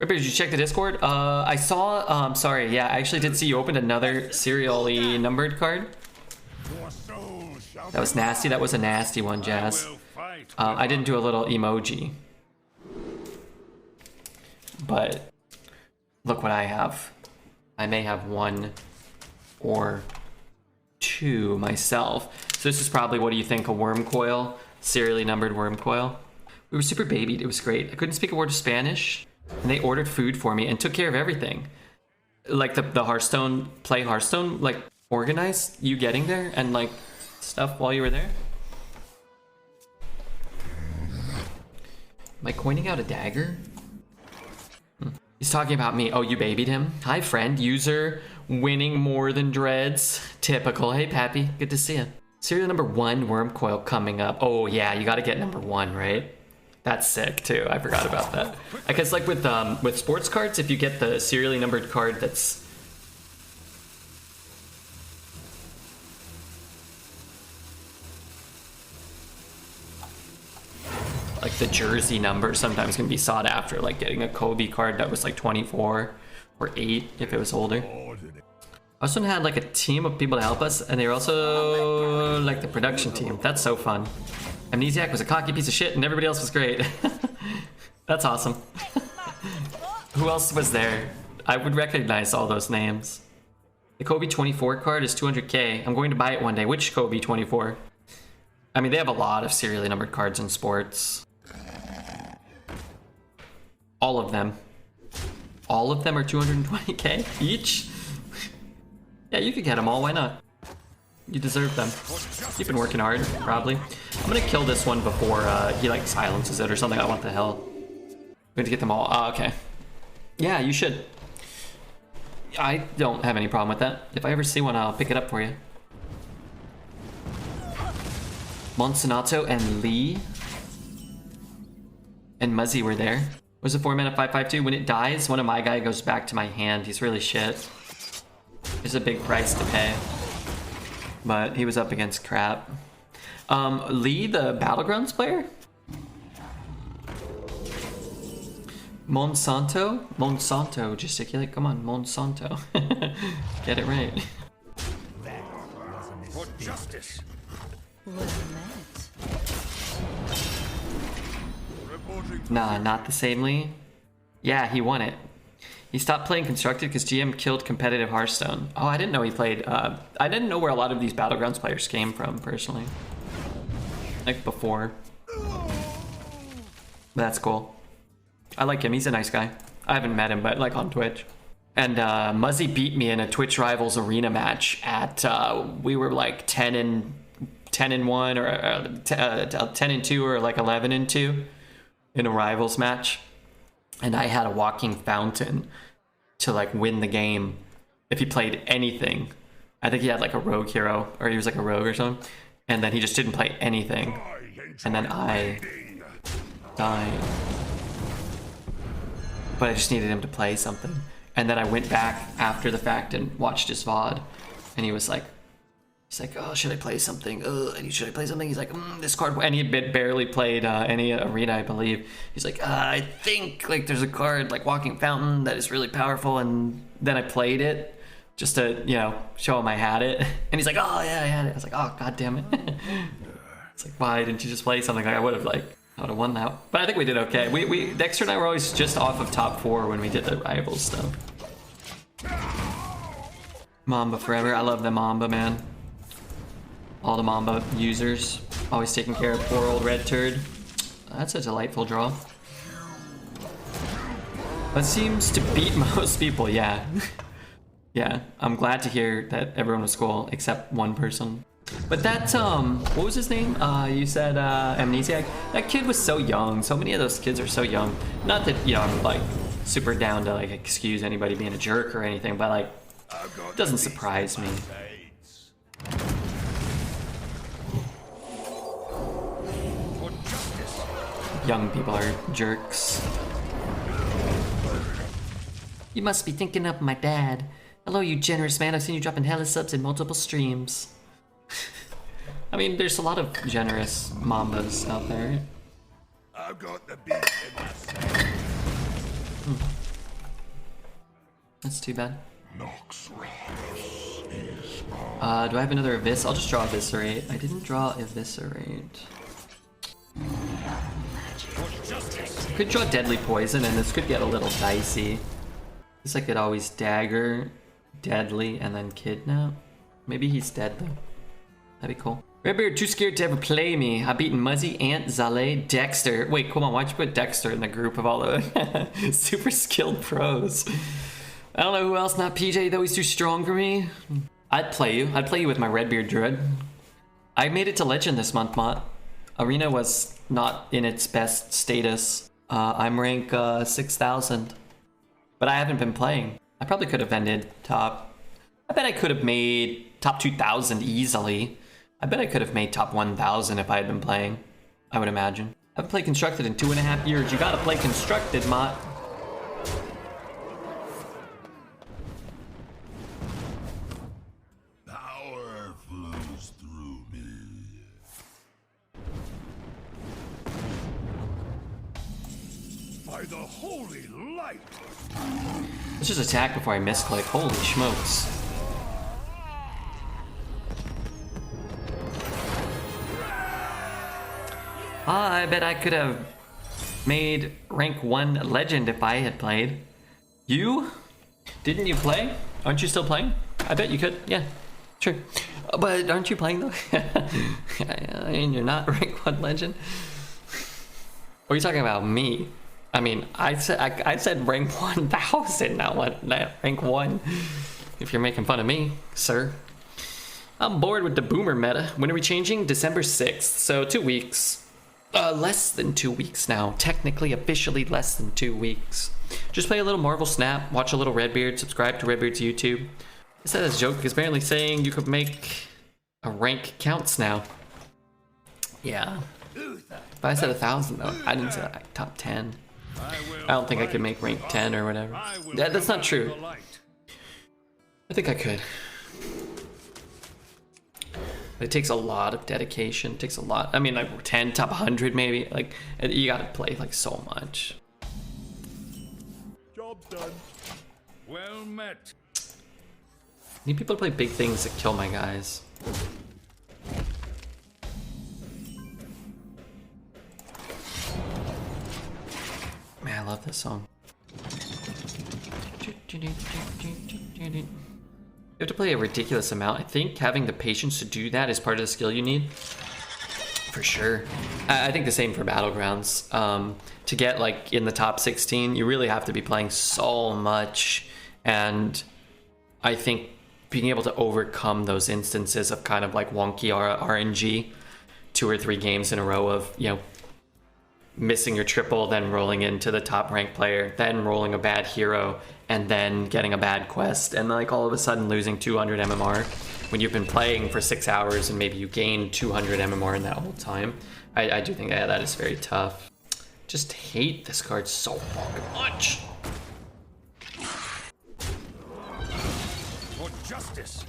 Ripper, did you check the Discord? I saw, sorry, yeah, I actually did see you opened another serially numbered card. That was nasty. That was a nasty one, Jazz. I didn't do a little emoji. But look what I have. I may have 1 or 2 myself. So this is probably, what do you think, a worm coil? Serially numbered worm coil. We were super babied. It was great. I couldn't speak a word of Spanish. And they ordered food for me and took care of everything. Like the Hearthstone, play Hearthstone, like organized you getting there and like stuff while you were there. Am I coining out a dagger? He's talking about me. Oh, you babied him? Hi, friend. User winning more than dreads. Typical. Hey, Pappy. Good to see you. Serial number 1 worm coil coming up. Oh, yeah. You got to get number 1, right? That's sick, too. I forgot about that. I guess, like, with sports cards, if you get the serially numbered card that's... like the jersey number sometimes can be sought after, like getting a Kobe card that was like 24 or 8 if it was older. I also had like a team of people to help us, and they were also like the production team. That's so fun. Amnesiac was a cocky piece of shit and everybody else was great. That's awesome. Who else was there? I would recognize all those names. The Kobe 24 card is 200k. I'm going to buy it one day. Which Kobe 24? I mean, they have a lot of serially numbered cards in sports. All of them. All of them are 220k each? Yeah, you could get them all. Why not? You deserve them. You've been working hard, probably. I'm gonna kill this one before he like silences it or something. I want the hell. I'm going to get them all. Oh, okay. Yeah, you should. I don't have any problem with that. If I ever see one, I'll pick it up for you. Monsonato and Lee and Muzzy were there. It was a 4-mana 5/5/2. When it dies, one of my guy goes back to my hand. He's really shit. It's a big price to pay. But he was up against crap. Lee, the Battlegrounds player? Monsanto, gesticulate. Come on, Monsanto. Get it right. For justice. Well met. Nah, not the same Lee. Yeah, he won it. He stopped playing Constructed because GM killed competitive Hearthstone. Oh, I didn't know he played... I didn't know where a lot of these Battlegrounds players came from, personally. Like, before. But that's cool. I like him. He's a nice guy. I haven't met him, but like on Twitch. And Muzzy beat me in a Twitch Rivals arena match at we were like 10-1 or 10-2 or like 11-2 in a Rivals match. And I had a walking fountain to like win the game if he played anything. I think he had like a rogue hero, or he was like a rogue or something. And then he just didn't play anything. And then I died. But I just needed him to play something. And then I went back after the fact and watched his VOD. And he was like, oh, should I play something? Should I play something? He's like, this card. And he had barely played any arena, I believe. He's like, I think like there's a card like Walking Fountain that is really powerful. And then I played it just to, you know, show him I had it. And he's like, oh yeah, I had it. I was like, oh, god damn it. It's like, why didn't you just play something? Like I would have won that. But I think we did okay. We Dexter and I were always just off of top 4 when we did the Rivals stuff. Mamba forever. I love the Mamba, man. All the Mamba users. Always taking care of poor old red turd. That's a delightful draw. That seems to beat most people, yeah. Yeah, I'm glad to hear that everyone was cool except one person. But that, what was his name? You said, Amnesiac? That kid was so young. So many of those kids are so young. Not that, you know, I'm, like, super down to, like, excuse anybody being a jerk or anything, but, like, it doesn't surprise me. Young people are jerks. You must be thinking of my dad. Hello, you generous man. I've seen you dropping hella subs in multiple streams. I mean, there's a lot of generous Mambas out there. I've got the beat in my sight. That's too bad. Do I have another Evis? I'll just draw Eviscerate. I didn't draw Eviscerate. Could draw Deadly Poison, and this could get a little dicey. Guess I could always Dagger, Deadly, and then Kidnap. Maybe he's dead, though. That'd be cool. Redbeard, too scared to ever play me. I've beaten Muzzy, Ant, Zale, Dexter. Wait, come on, why'd you put Dexter in the group of all the super skilled pros? I don't know who else, not PJ, though he's too strong for me. I'd play you. I'd play you with my Redbeard Druid. I made it to Legend this month, Mott. Arena was not in its best status. I'm rank 6,000. But I haven't been playing. I probably could have ended top... I bet I could have made top 2,000 easily. I bet I could have made top 1,000 if I had been playing. I would imagine. I haven't played Constructed in 2.5 years. You gotta play Constructed, Mott. Power flows through me. By the holy light. Let's just attack before I misclick. Holy smokes. I bet I could have made rank 1 legend if I had played. You? Didn't you play? Aren't you still playing? I bet you could. Yeah, sure. But aren't you playing though? I mean, you're not rank 1 legend. Or are you talking about me? I mean, I said rank 1,000, not rank 1. If you're making fun of me, sir. I'm bored with the boomer meta. When are we changing? December 6th, so 2 weeks. Less than 2 weeks now. Technically, officially less than 2 weeks. Just play a little Marvel Snap, watch a little Redbeard, subscribe to Redbeard's YouTube. I said as a joke, because apparently saying you could make a rank counts now. Yeah. If I said 1,000 though, I didn't say like top 10. I don't think I could make rank 10 or whatever. Yeah, that's not true. I think I could. But it takes a lot of dedication. It takes a lot. I mean, like 10, top 100 maybe. Like, you gotta play like so much. Job done. Well met. I need people to play big things that kill my guys. Man, I love this song. You have to play a ridiculous amount. I think having the patience to do that is part of the skill you need. For sure. I think the same for Battlegrounds. To get like in the top 16, you really have to be playing so much, and I think being able to overcome those instances of kind of like wonky RNG, 2 or 3 games in a row of, you know, missing your triple, then rolling into the top ranked player, then rolling a bad hero, and then getting a bad quest, and like all of a sudden losing 200 MMR when you've been playing for 6 hours and maybe you gained 200 MMR in that whole time. I do think that is very tough. Just hate this card so fucking much. For justice.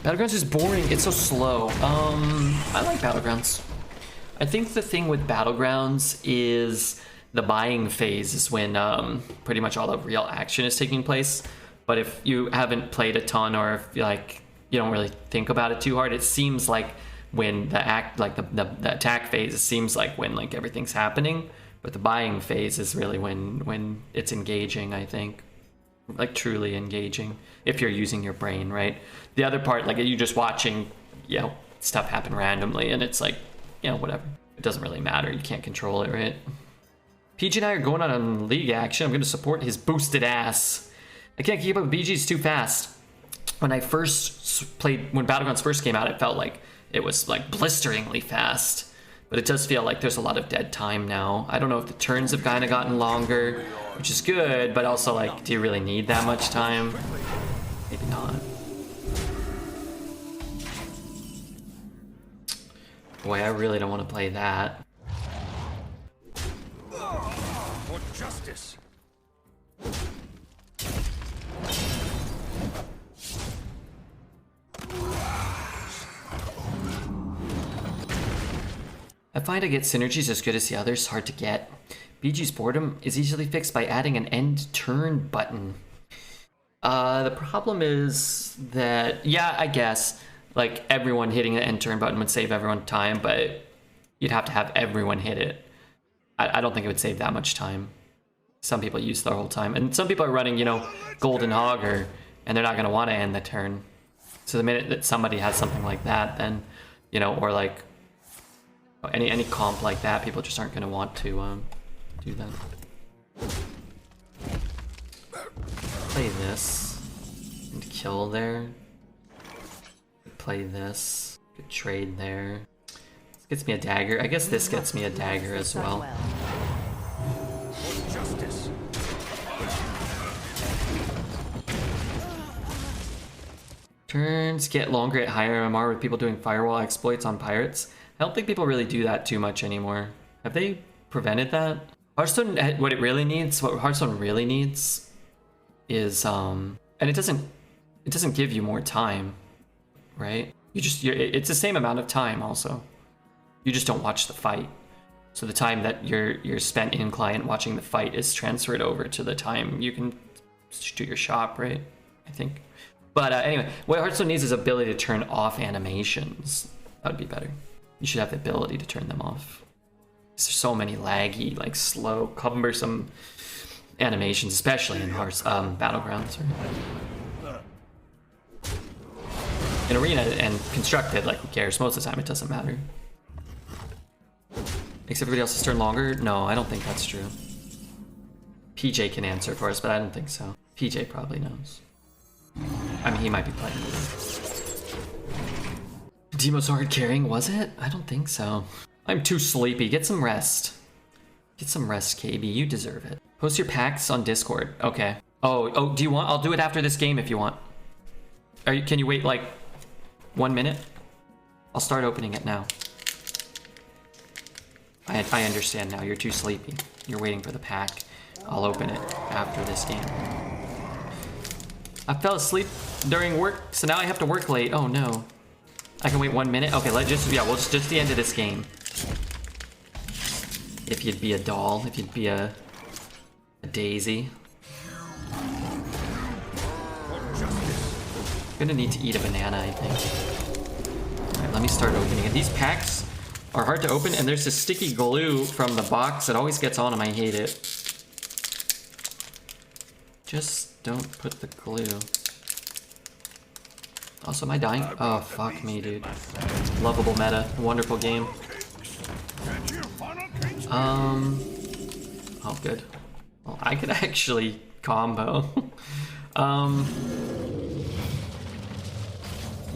Battlegrounds is boring. It's so slow. I like Battlegrounds. I think the thing with Battlegrounds is the buying phase is when pretty much all the real action is taking place. But if you haven't played a ton, or if you don't really think about it too hard, it seems like when the attack phase, it seems like when like everything's happening. But the buying phase is really when it's engaging, I think. Like truly engaging, if you're using your brain, right? The other part, like you're just watching, you know, stuff happen randomly, and it's like, you know, whatever. It doesn't really matter. You can't control it, right? PG and I are going on league action. I'm going to support his boosted ass. I can't keep up with BG. It's too fast. When I first played, when Battlegrounds first came out, it felt like it was like blisteringly fast. But it does feel like there's a lot of dead time now. I don't know if the turns have kind of gotten longer, which is good, but also like, do you really need that much time? Maybe not. Boy, I really don't want to play that. For justice. I find I get synergies as good as the others, hard to get. BG's boredom is easily fixed by adding an end turn button. The problem is that, yeah, I guess, like everyone hitting the end turn button would save everyone time, but you'd have to have everyone hit it. I don't think it would save that much time. Some people use their whole time, and some people are running, you know, Golden Hogger, and they're not going to want to end the turn. So the minute that somebody has something like that, then, you know, or like any comp like that, people just aren't going to want to do that. Play this and kill there. Play this. Good trade there. This gets me a dagger. I guess this gets me a dagger as well. Justice. Turns get longer at higher MMR with people doing firewall exploits on pirates. I don't think people really do that too much anymore. Have they prevented that? Hearthstone, what Hearthstone really needs is, and it doesn't give you more time, right? It's the same amount of time also. You just don't watch the fight. So the time that you're spent in client watching the fight is transferred over to the time you can do your shop, right? I think. But anyway, what Hearthstone needs is ability to turn off animations. That would be better. You should have the ability to turn them off. There's so many laggy, like slow, cumbersome animations, especially in Battlegrounds. Right? In Arena and Constructed, like, who cares? Most of the time it doesn't matter. Makes everybody else's turn longer? No, I don't think that's true. PJ can answer for us, but I don't think so. PJ probably knows. I mean, he might be playing with it. Demo's hard carrying, was it? I don't think so. I'm too sleepy. Get some rest. Get some rest, KB. You deserve it. Post your packs on Discord. Okay. Oh, do you want? I'll do it after this game if you want. Can you wait like 1 minute? I'll start opening it now. I understand now. You're too sleepy. You're waiting for the pack. I'll open it after this game. I fell asleep during work, so now I have to work late. Oh no. I can wait 1 minute? Okay, we'll just the end of this game. If you'd be a doll, if you'd be a daisy. I'm gonna need to eat a banana, I think. Alright, let me start opening it. These packs are hard to open, and there's this sticky glue from the box that always gets on them. I hate it. Just don't put the glue. Also, am I dying? Oh, fuck me, dude. Lovable meta. Wonderful game. Oh, good. Well, I could actually combo.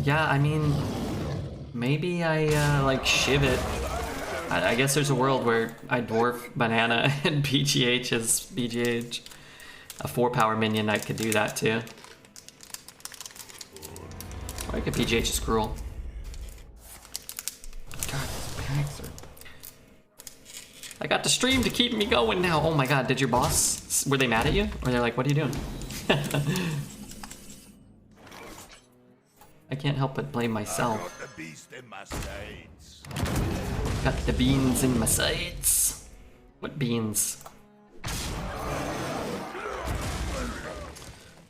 Yeah, I mean, maybe I, like, shiv it. I guess there's a world where I dwarf Banana and BGH is BGH. A 4-power minion that could do that too. Or I could BGH is cruel. God, these packs are... I got the stream to keep me going now. Oh my god, did your boss... Were they mad at you? Or they're like, what are you doing? I can't help but blame myself. Got the beast in my sights. Got the beans in my sights. What beans?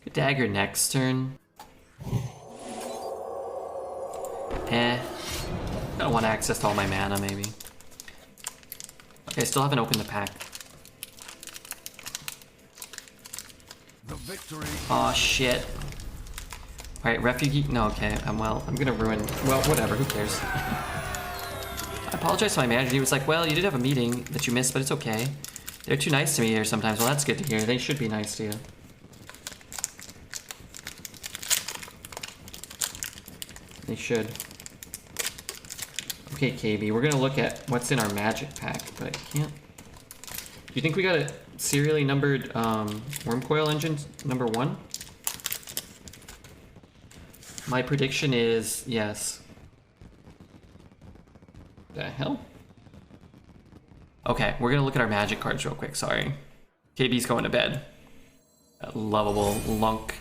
Good dagger next turn. I don't want access to all my mana, maybe. Okay, I still haven't opened the pack. The victory. Aw, shit. Alright, refugee. No, okay. I'm gonna ruin. Well, whatever. Who cares? I apologize to my manager. He was like, well, you did have a meeting that you missed, but it's okay. They're too nice to me here sometimes. Well, that's good to hear. They should be nice to you. They should. Okay, KB, we're gonna look at what's in our magic pack, but I can't. Do you think we got a serially numbered worm coil engine number 1? My prediction is yes. The hell? Okay, we're gonna look at our magic cards real quick, sorry. KB's going to bed. That lovable lunk.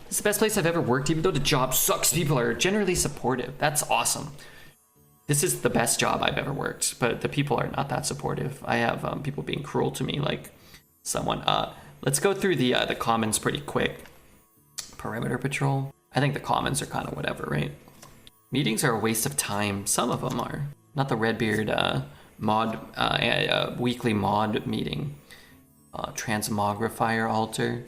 This is the best place I've ever worked, even though the job sucks. People are generally supportive. That's awesome. This is the best job I've ever worked, but the people are not that supportive. I have people being cruel to me, like someone. Let's go through the commons pretty quick. Perimeter patrol. I think the commons are kind of whatever, right? Meetings are a waste of time. Some of them are. Not the Redbeard weekly mod meeting. Transmogrifier altar.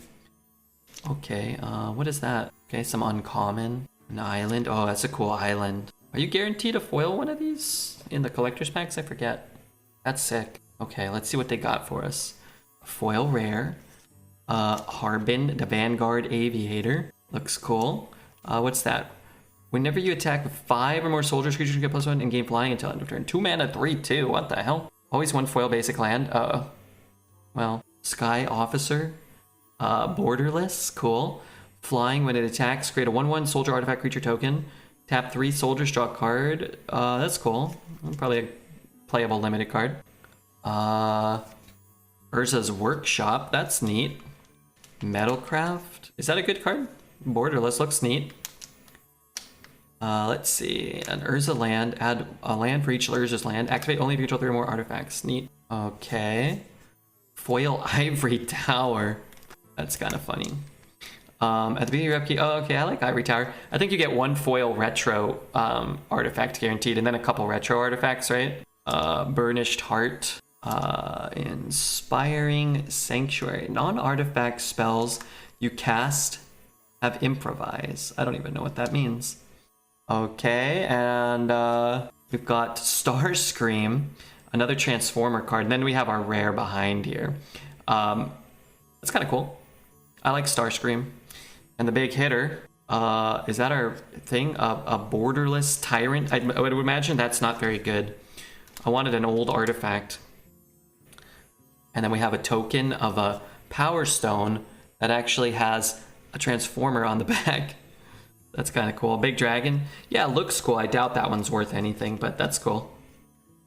Okay, what is that? Okay, some uncommon. An island. Oh, that's a cool island. Are you guaranteed to foil one of these in the collector's packs? I forget. That's sick. Okay, let's see what they got for us. Foil rare. Harbin, the Vanguard Aviator. Looks cool. What's that? Whenever you attack with 5 or more soldiers, creatures get +1 and gain flying until end of turn. 2 mana, 3/2. What the hell? Always 1 foil basic land. Well, Sky Officer. Borderless. Cool. Flying when it attacks. Create a 1/1 soldier artifact creature token. Tap 3 soldiers, draw a card. That's cool. Probably a playable limited card. Urza's Workshop. That's neat. Metalcraft. Is that a good card? Borderless looks neat. Let's see. An Urza land. Add a land for each Urza's land. Activate only if you control 3 or more artifacts. Neat. Okay. Foil Ivory Tower. That's kind of funny. At the beginning of your upkeep. Oh, okay. I like Ivory Tower. I think you get 1 foil retro artifact guaranteed, and then a couple retro artifacts, right? Burnished Heart. Inspiring Sanctuary. Non-artifact spells you cast have improvise. I don't even know what that means. Okay, and we've got Starscream, another Transformer card, and then we have our rare behind here. That's kind of cool. I like Starscream. And the big hitter, is that our thing? A Borderless Tyrant? I would imagine that's not very good. I wanted an old artifact. And then we have a token of a Power Stone that actually has a Transformer on the back. That's kind of cool. Big Dragon. Yeah, it looks cool. I doubt that one's worth anything, but that's cool.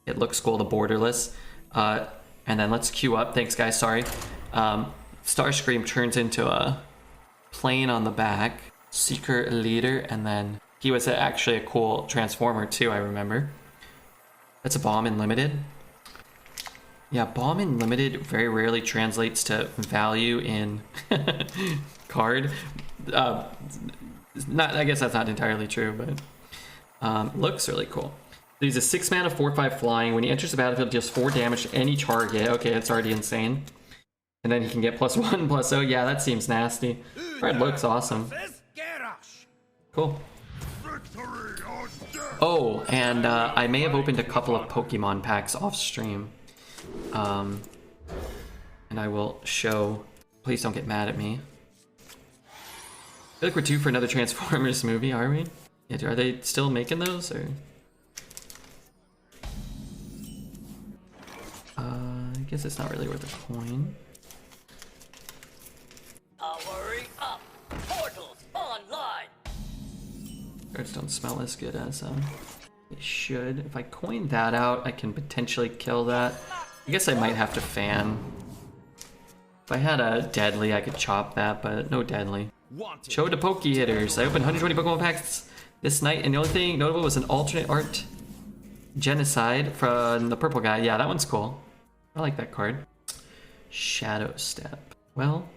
It looks cool, the Borderless. And then let's queue up. Thanks, guys. Sorry. Starscream turns into a plane on the back. Seeker Leader. And then he was actually a cool Transformer, too, I remember. That's a Bomb in Limited. Yeah, Bomb in Limited very rarely translates to value in card. I guess that's not entirely true, but looks really cool. He's a 6 mana 4/5 flying. When he enters the battlefield, deals 4 damage to any target. Okay, that's already insane. And then he can get +1/+0. Yeah, that seems nasty. Card looks awesome. Cool. Oh, and I may have opened a couple of Pokemon packs off stream. And I will show. Please don't get mad at me. I feel like we're due for another Transformers movie, are we? Yeah, are they still making those, or? I guess it's not really worth a coin. Powering up. Portals online. Cards don't smell as good as they should. If I coin that out, I can potentially kill that. I guess I might have to fan. If I had a deadly, I could chop that, but no deadly. Show to Poke Hitters. I opened 120 Pokemon packs this night, and the only thing notable was an alternate art genocide from the purple guy. Yeah, that one's cool. I like that card. Shadow Step. Well.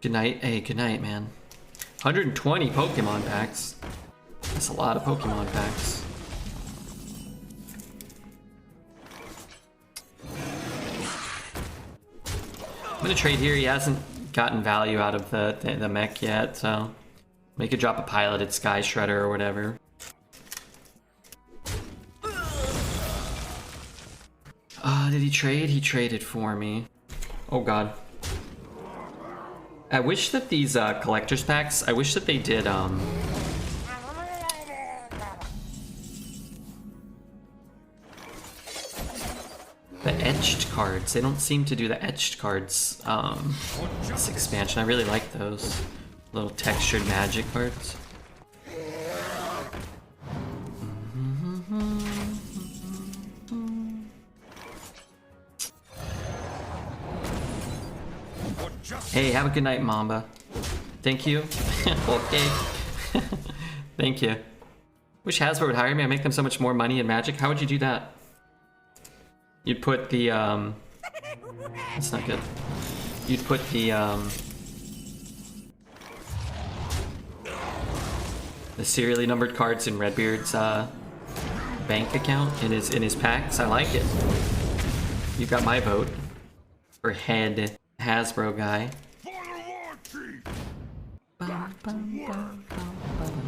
Good night. Hey, good night, man. 120 Pokemon packs. That's a lot of Pokemon packs. I'm gonna trade here. He hasn't gotten value out of the mech yet, so we could drop a piloted Sky Shredder or whatever. Did he trade? He traded for me. Oh god. I wish that these collector's packs, I wish that they did the etched cards. They don't seem to do the etched cards this expansion. I really like those little textured magic cards. Hey, have a good night, Mamba. Thank you. Okay. Thank you. Wish Hasbro would hire me. I make them so much more money in Magic. How would you do that? You'd put the that's not good. You'd put the serially numbered cards in Redbeard's bank account in his packs. I like it. You got my vote for head Hasbro guy. Bum, bum, bum, bum, bum.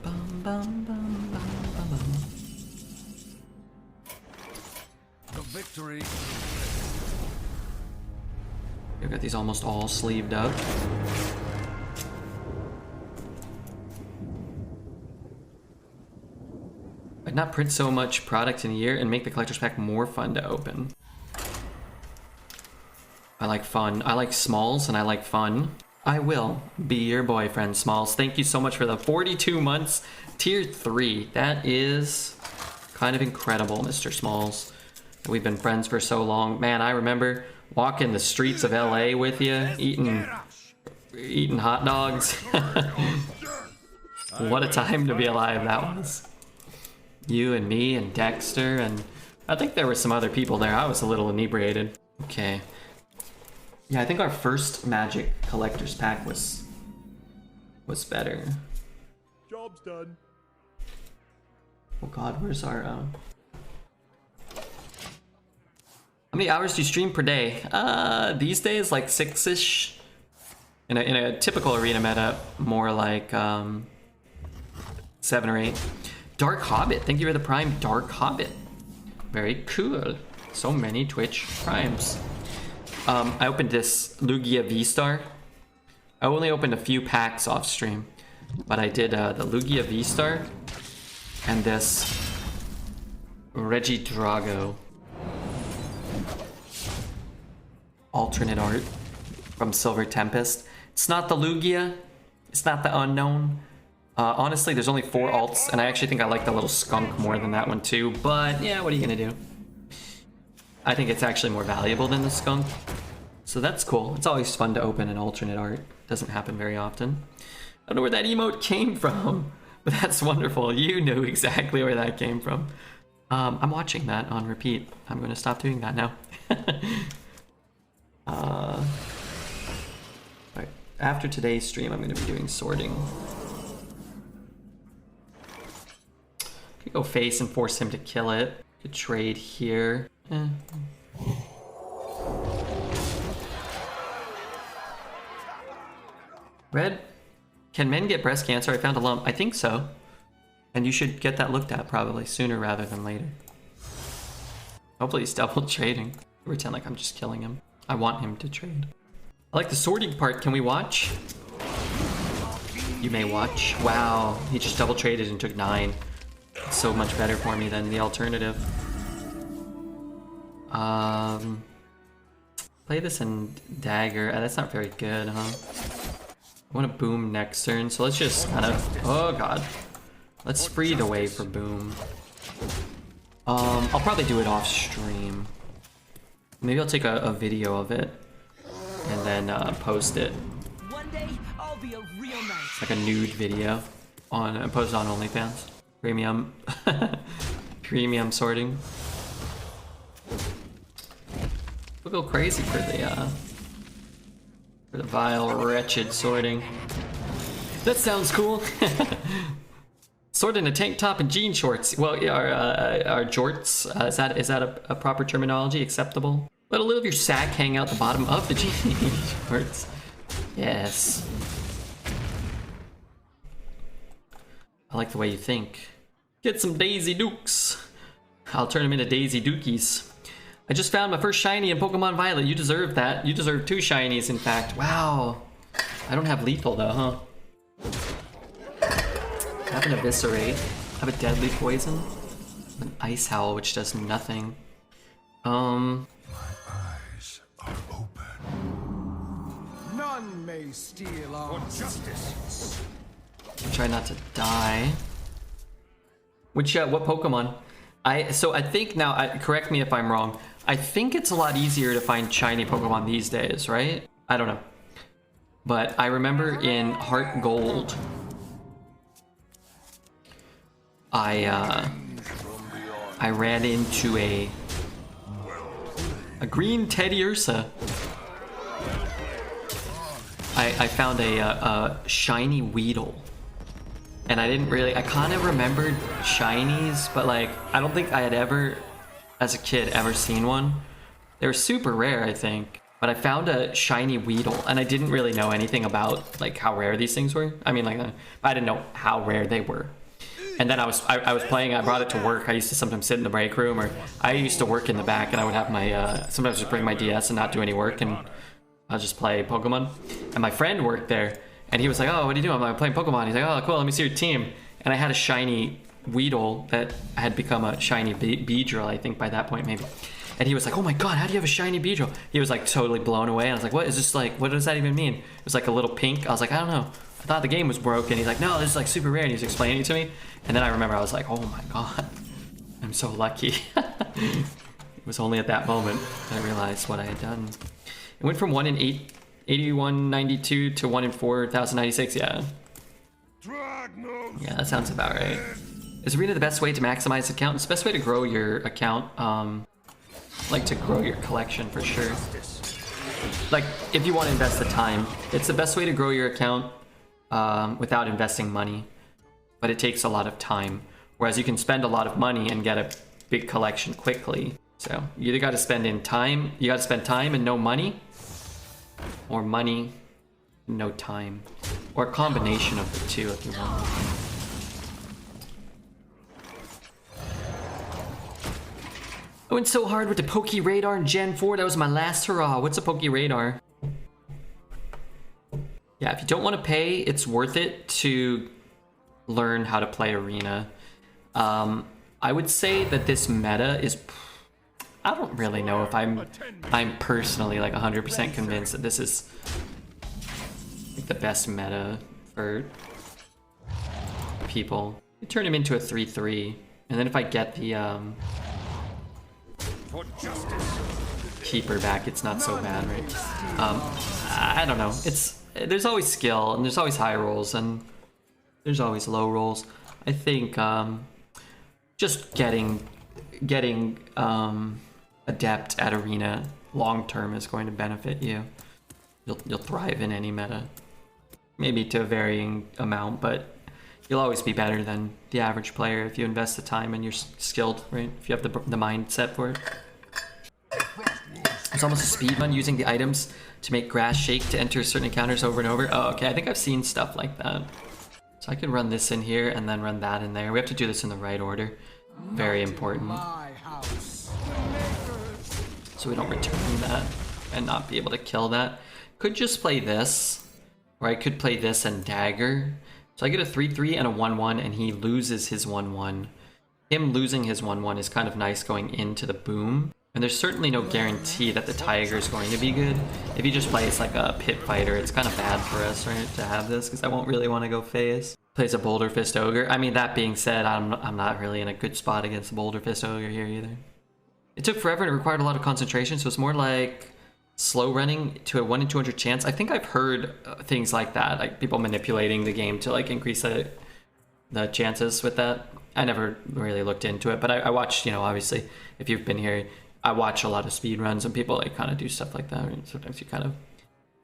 Bum, bum, bum, bum, bum, bum. The victory. I've got these almost all sleeved up. I'd not print so much product in a year and make the collector's pack more fun to open. I like fun. I like Smalls and I like fun. I will be your boyfriend, Smalls. Thank you so much for the 42 months. Tier 3. That is kind of incredible, Mr. Smalls. We've been friends for so long. Man, I remember walking the streets of LA with you, eating hot dogs. What a time to be alive that was. You and me and Dexter, and I think there were some other people there. I was a little inebriated. Okay. Yeah, I think our first Magic collector's pack was better. Job's done. Oh god, where's our How many hours do you stream per day? These days like 6-ish. In a typical arena meta, more like 7 or 8. Dark Hobbit, thank you for the Prime, Dark Hobbit. Very cool. So many Twitch Primes. I opened this Lugia V-Star. I only opened a few packs off stream, but I did the Lugia V-Star and this Regidrago alternate art from Silver Tempest. It's not the Lugia, it's not the Unknown. Honestly, there's only 4 alts, and I actually think I like the little skunk more than that one too, but yeah, what are you gonna do? I think it's actually more valuable than the skunk. So that's cool. It's always fun to open an alternate art. Doesn't happen very often. I don't know where that emote came from, but that's wonderful. You knew exactly where that came from. I'm watching that on repeat. I'm gonna stop doing that now. Right. After today's stream, I'm gonna be doing sorting. Could go face and force him to kill it. The trade here. Red, can men get breast cancer? I found a lump. I think so. And you should get that looked at probably sooner rather than later. Hopefully he's double trading. Pretend like I'm just killing him. I want him to trade. I like the sorting part. Can we watch? You may watch. Wow, he just double traded and took 9. It's so much better for me than the alternative. Play this in dagger. That's not very good, huh? I want to boom next turn, so let's just kind of... Oh god. Let's free the way for boom. I'll probably do it off stream. Maybe I'll take a video of it and then post it. One day I'll be a real knight. Like a nude video on post it on OnlyFans. Premium premium sorting. We'll go crazy for the vile, wretched sorting. That sounds cool. Sort in a tank top and jean shorts. Well, are jorts? Is that a proper terminology? Acceptable? Let a little of your sack hang out the bottom of the jean shorts. Yes. I like the way you think. Get some Daisy Dukes. I'll turn them into Daisy Dukies. I just found my first shiny in Pokemon Violet. You deserve that. You deserve 2 shinies, in fact. Wow. I don't have lethal though, huh? I have an Eviscerate. I have a Deadly Poison. An Ice Howl, which does nothing. My eyes are open. None may steal our justice. Try not to die. Which, what Pokemon? So I think now, correct me if I'm wrong, I think it's a lot easier to find shiny Pokemon these days, right? I don't know. But I remember in Heart Gold, I ran into a green Teddy Ursa. I found a shiny Weedle. And I kind of remembered shinies, but like, I don't think I had ever, as a kid, ever seen one. They were super rare, I think. But I found a shiny Weedle, and I didn't really know anything about like how rare these things were. I mean, like, I didn't know how rare they were. And then I was playing, I brought it to work. I used to sometimes sit in the break room, or I used to work in the back, and I would have my, sometimes just bring my DS and not do any work, and I'll just play Pokemon. And my friend worked there, and he was like, oh, what are you doing? I'm like, playing Pokemon. He's like, oh, cool, let me see your team. And I had a shiny Weedle that had become a shiny Beedrill, I think, by that point, maybe. And he was like, oh my god, how do you have a shiny Beedrill? He was like totally blown away. And I was like, what is this like, what does that even mean? It was like a little pink. I was like, I don't know. I thought the game was broken. He's like, no, this is like super rare. And he was explaining it to me. And then I remember I was like, oh my god, I'm so lucky. It was only at that moment that I realized what I had done. It went from 1 in 8192 to 1 in 4096, yeah. Yeah, that sounds about right. Is Arena the best way to maximize account? It's the best way to grow your account. Like to grow your collection for sure. Like if you want to invest the time, it's the best way to grow your account without investing money. But it takes a lot of time. Whereas you can spend a lot of money and get a big collection quickly. So you either got to spend time and no money, or money, no time, or a combination of the two if you want. I went so hard with the Poke Radar in Gen 4. That was my last hurrah. What's a Poke Radar? Yeah, if you don't want to pay, it's worth it to learn how to play Arena. I would say that this meta is... I don't really know if I'm personally like 100% convinced that this is like the best meta for people. You turn him into a 3/3, and then if I get the keeper back, it's not so bad, right? I don't know. There's always skill, and there's always high rolls, and there's always low rolls. I think just getting adept at Arena long term is going to benefit you. You'll thrive in any meta, maybe to a varying amount, but You'll always be better than the average player if you invest the time and you're skilled, right? If you have the mindset for it. It's almost a speed run using the items to make grass shake to enter certain encounters over and over. Oh, okay, I think I've seen stuff like that. So I could run this in here and then run that in there. We have to do this in the right order. Very important. So we don't return that and not be able to kill that. Could just play this, or I could play this and dagger. So I get a 3-3 and a 1-1, and he loses his 1-1. Him losing his 1-1 is kind of nice going into the boom. And there's certainly no guarantee that the Tiger is going to be good. If he just plays like a pit fighter, it's kind of bad for us, right, to have this, because I won't really want to go phase. Plays a Boulder Fist Ogre. I mean, that being said, I'm not really in a good spot against the Boulder Fist Ogre here either. It took forever and it required a lot of concentration, so it's more like slow running to a 1 in 200 chance. I think I've heard things like that, like people manipulating the game to like increase the chances with that. I never really looked into it, but I watched, you know, obviously, if you've been here, I watch a lot of speed runs and people like kind of do stuff like that. And sometimes you kind of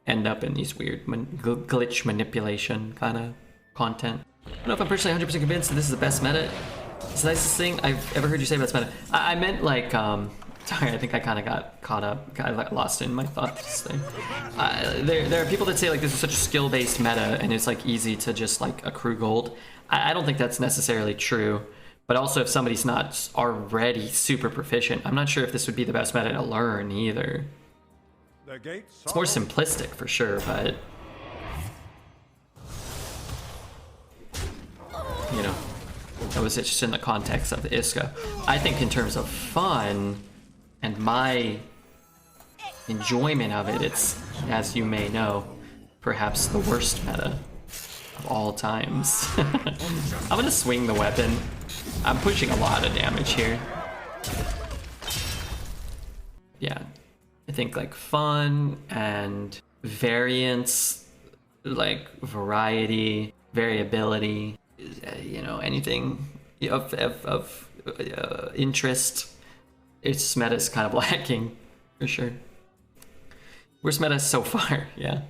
end up in these weird glitch manipulation kind of content. I don't know if I'm personally 100% convinced that this is the best meta. It's the nicest thing I've ever heard you say about this meta. I meant like, sorry, I think I kind of got caught up. I got lost in my thoughts thing. There are people that say like this is such a skill-based meta and it's like easy to just like accrue gold. I don't think that's necessarily true. But also if somebody's not already super proficient, I'm not sure if this would be the best meta to learn either. It's more simplistic for sure, but you know, that was just in the context of the Iska. I think in terms of fun and my enjoyment of it, it's, as you may know, perhaps the worst meta of all times. I'm gonna swing the weapon. I'm pushing a lot of damage here. Yeah, I think like fun and variance, like variety, variability, you know, anything of interest. Its meta is kind of lacking, for sure. Worst meta so far, yeah.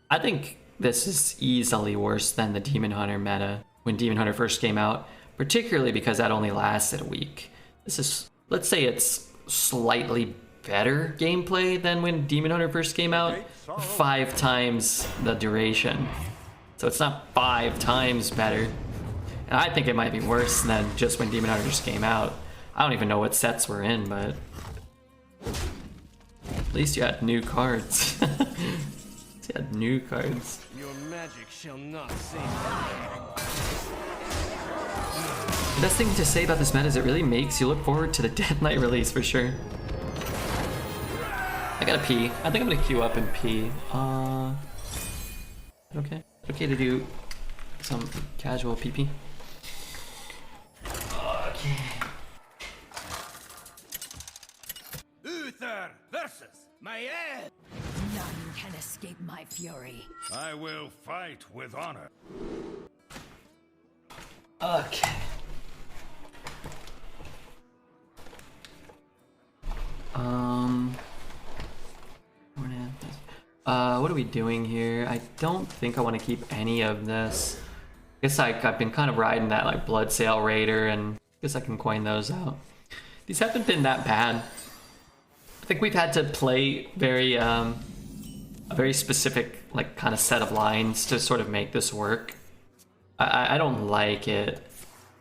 I think this is easily worse than the Demon Hunter meta when Demon Hunter first came out, particularly because that only lasted a week. This is, let's say it's slightly better gameplay than when Demon Hunter first came out, 5 times the duration. So it's not 5 times better. And I think it might be worse than just when Demon Hunter just came out. I don't even know what sets we're in, but at least you had new cards. You had new cards. Your magic shall not save The best thing to say about this meta is it really makes you look forward to the Dead Knight release for sure. I gotta pee. I think I'm gonna queue up and pee. Okay. Okay to do some casual pee-pee. Okay. Uther versus my head. None can escape my fury. I will fight with honor. Okay. What are we doing here? I don't think I want to keep any of this. I guess I've been kind of riding that like Blood Sail Raider, and I guess I can coin those out. These haven't been that bad. I think we've had to play a very specific like kind of set of lines to sort of make this work. I don't like it,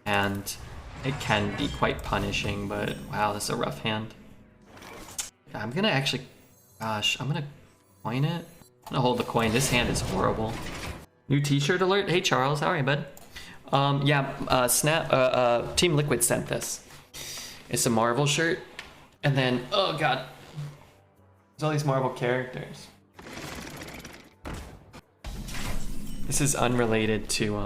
and it can be quite punishing, but wow, this is a rough hand. I'm gonna actually, gosh, I'm gonna coin it. I'm gonna hold the coin. This hand is horrible. New t-shirt alert. Hey Charles, how are you, bud? Team Liquid sent this. It's a Marvel shirt, and then, oh god, there's all these Marvel characters. This is unrelated to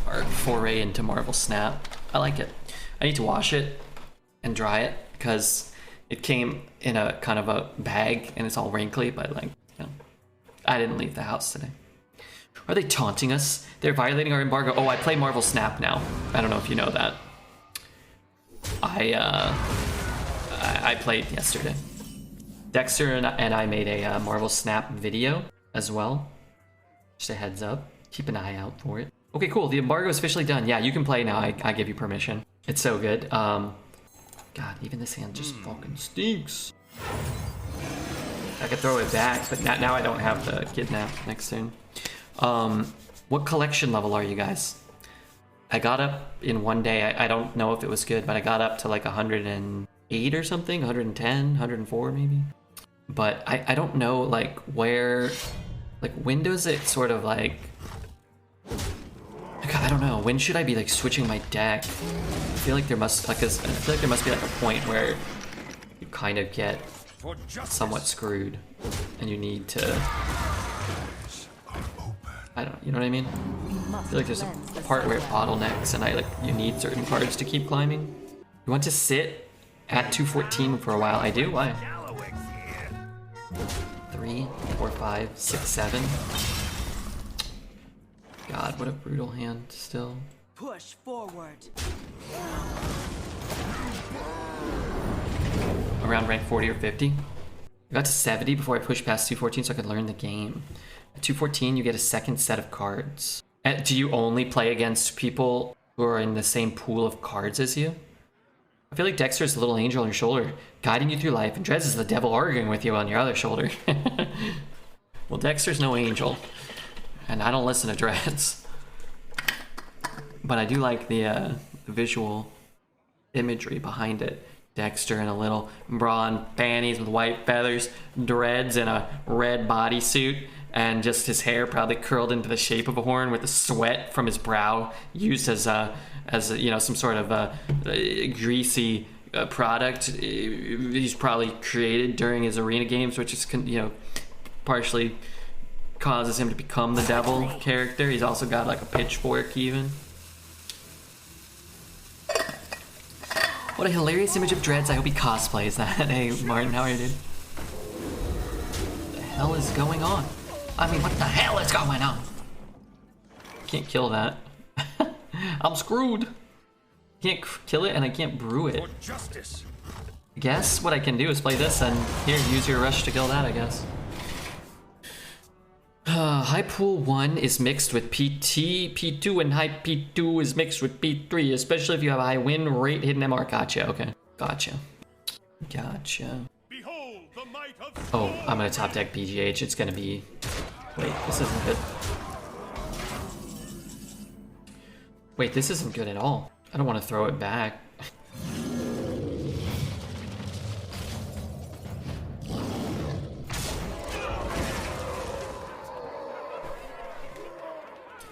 our foray into Marvel Snap. I like it. I need to wash it and dry it because it came in a kind of a bag and it's all wrinkly, but like, you know, I didn't leave the house today. Are they taunting us? They're violating our embargo. Oh, I play Marvel Snap now. I don't know if you know that. I played yesterday. Dexter and I made a Marvel Snap video as well. Just a heads up. Keep an eye out for it. Okay, cool. The embargo is officially done. Yeah, you can play now. I give you permission. It's so good. God, even this hand just fucking stinks. I could throw it back, but now I don't have the kidnap next turn. What collection level are you guys? I got up in one day. I don't know if it was good, but I got up to like 108 or something, 110, 104 maybe. But I don't know like where, like when does it sort of like, I don't know, when should I be like switching my deck? I feel like there must, like, I feel like there must be like a point where you kind of get somewhat screwed and you need to, I don't, you know what I mean? I feel like there's a part where it bottlenecks and you need certain cards to keep climbing. You want to sit at 214 for a while. I do? Why? 3, 4, 5, 6, 7. God, what a brutal hand still. Push forward. Around rank 40 or 50. I got to 70 before I pushed past 214 so I could learn the game. At 214, you get a second set of cards. Do you only play against people who are in the same pool of cards as you? I feel like Dexter's the little angel on your shoulder, guiding you through life, and Dredz is the devil arguing with you on your other shoulder. Well, Dexter's no angel, and I don't listen to Dredz. But I do like the visual imagery behind it. Dexter in a little bra and panties with white feathers, Dredz in a red bodysuit, and just his hair probably curled into the shape of a horn with the sweat from his brow used as you know, some sort of greasy product he's probably created during his arena games, which is, you know, partially causes him to become the devil character. He's also got like a pitchfork even. What a hilarious image of Dredz. I hope he cosplays that. Hey, Martin, how are you, dude? What the hell is going on? I mean, what the hell is going on? Can't kill that. I'm screwed. Can't kill it and I can't brew it. I guess what I can do is play this and here, use your rush to kill that, I guess. High pool 1 is mixed with PT, P2, and high P2 is mixed with P3, especially if you have a high win rate hidden MR. Gotcha, okay. Gotcha. Behold the might of Oh, I'm gonna top deck BGH. It's gonna be... Wait, this isn't good. Wait, this isn't good at all. I don't want to throw it back.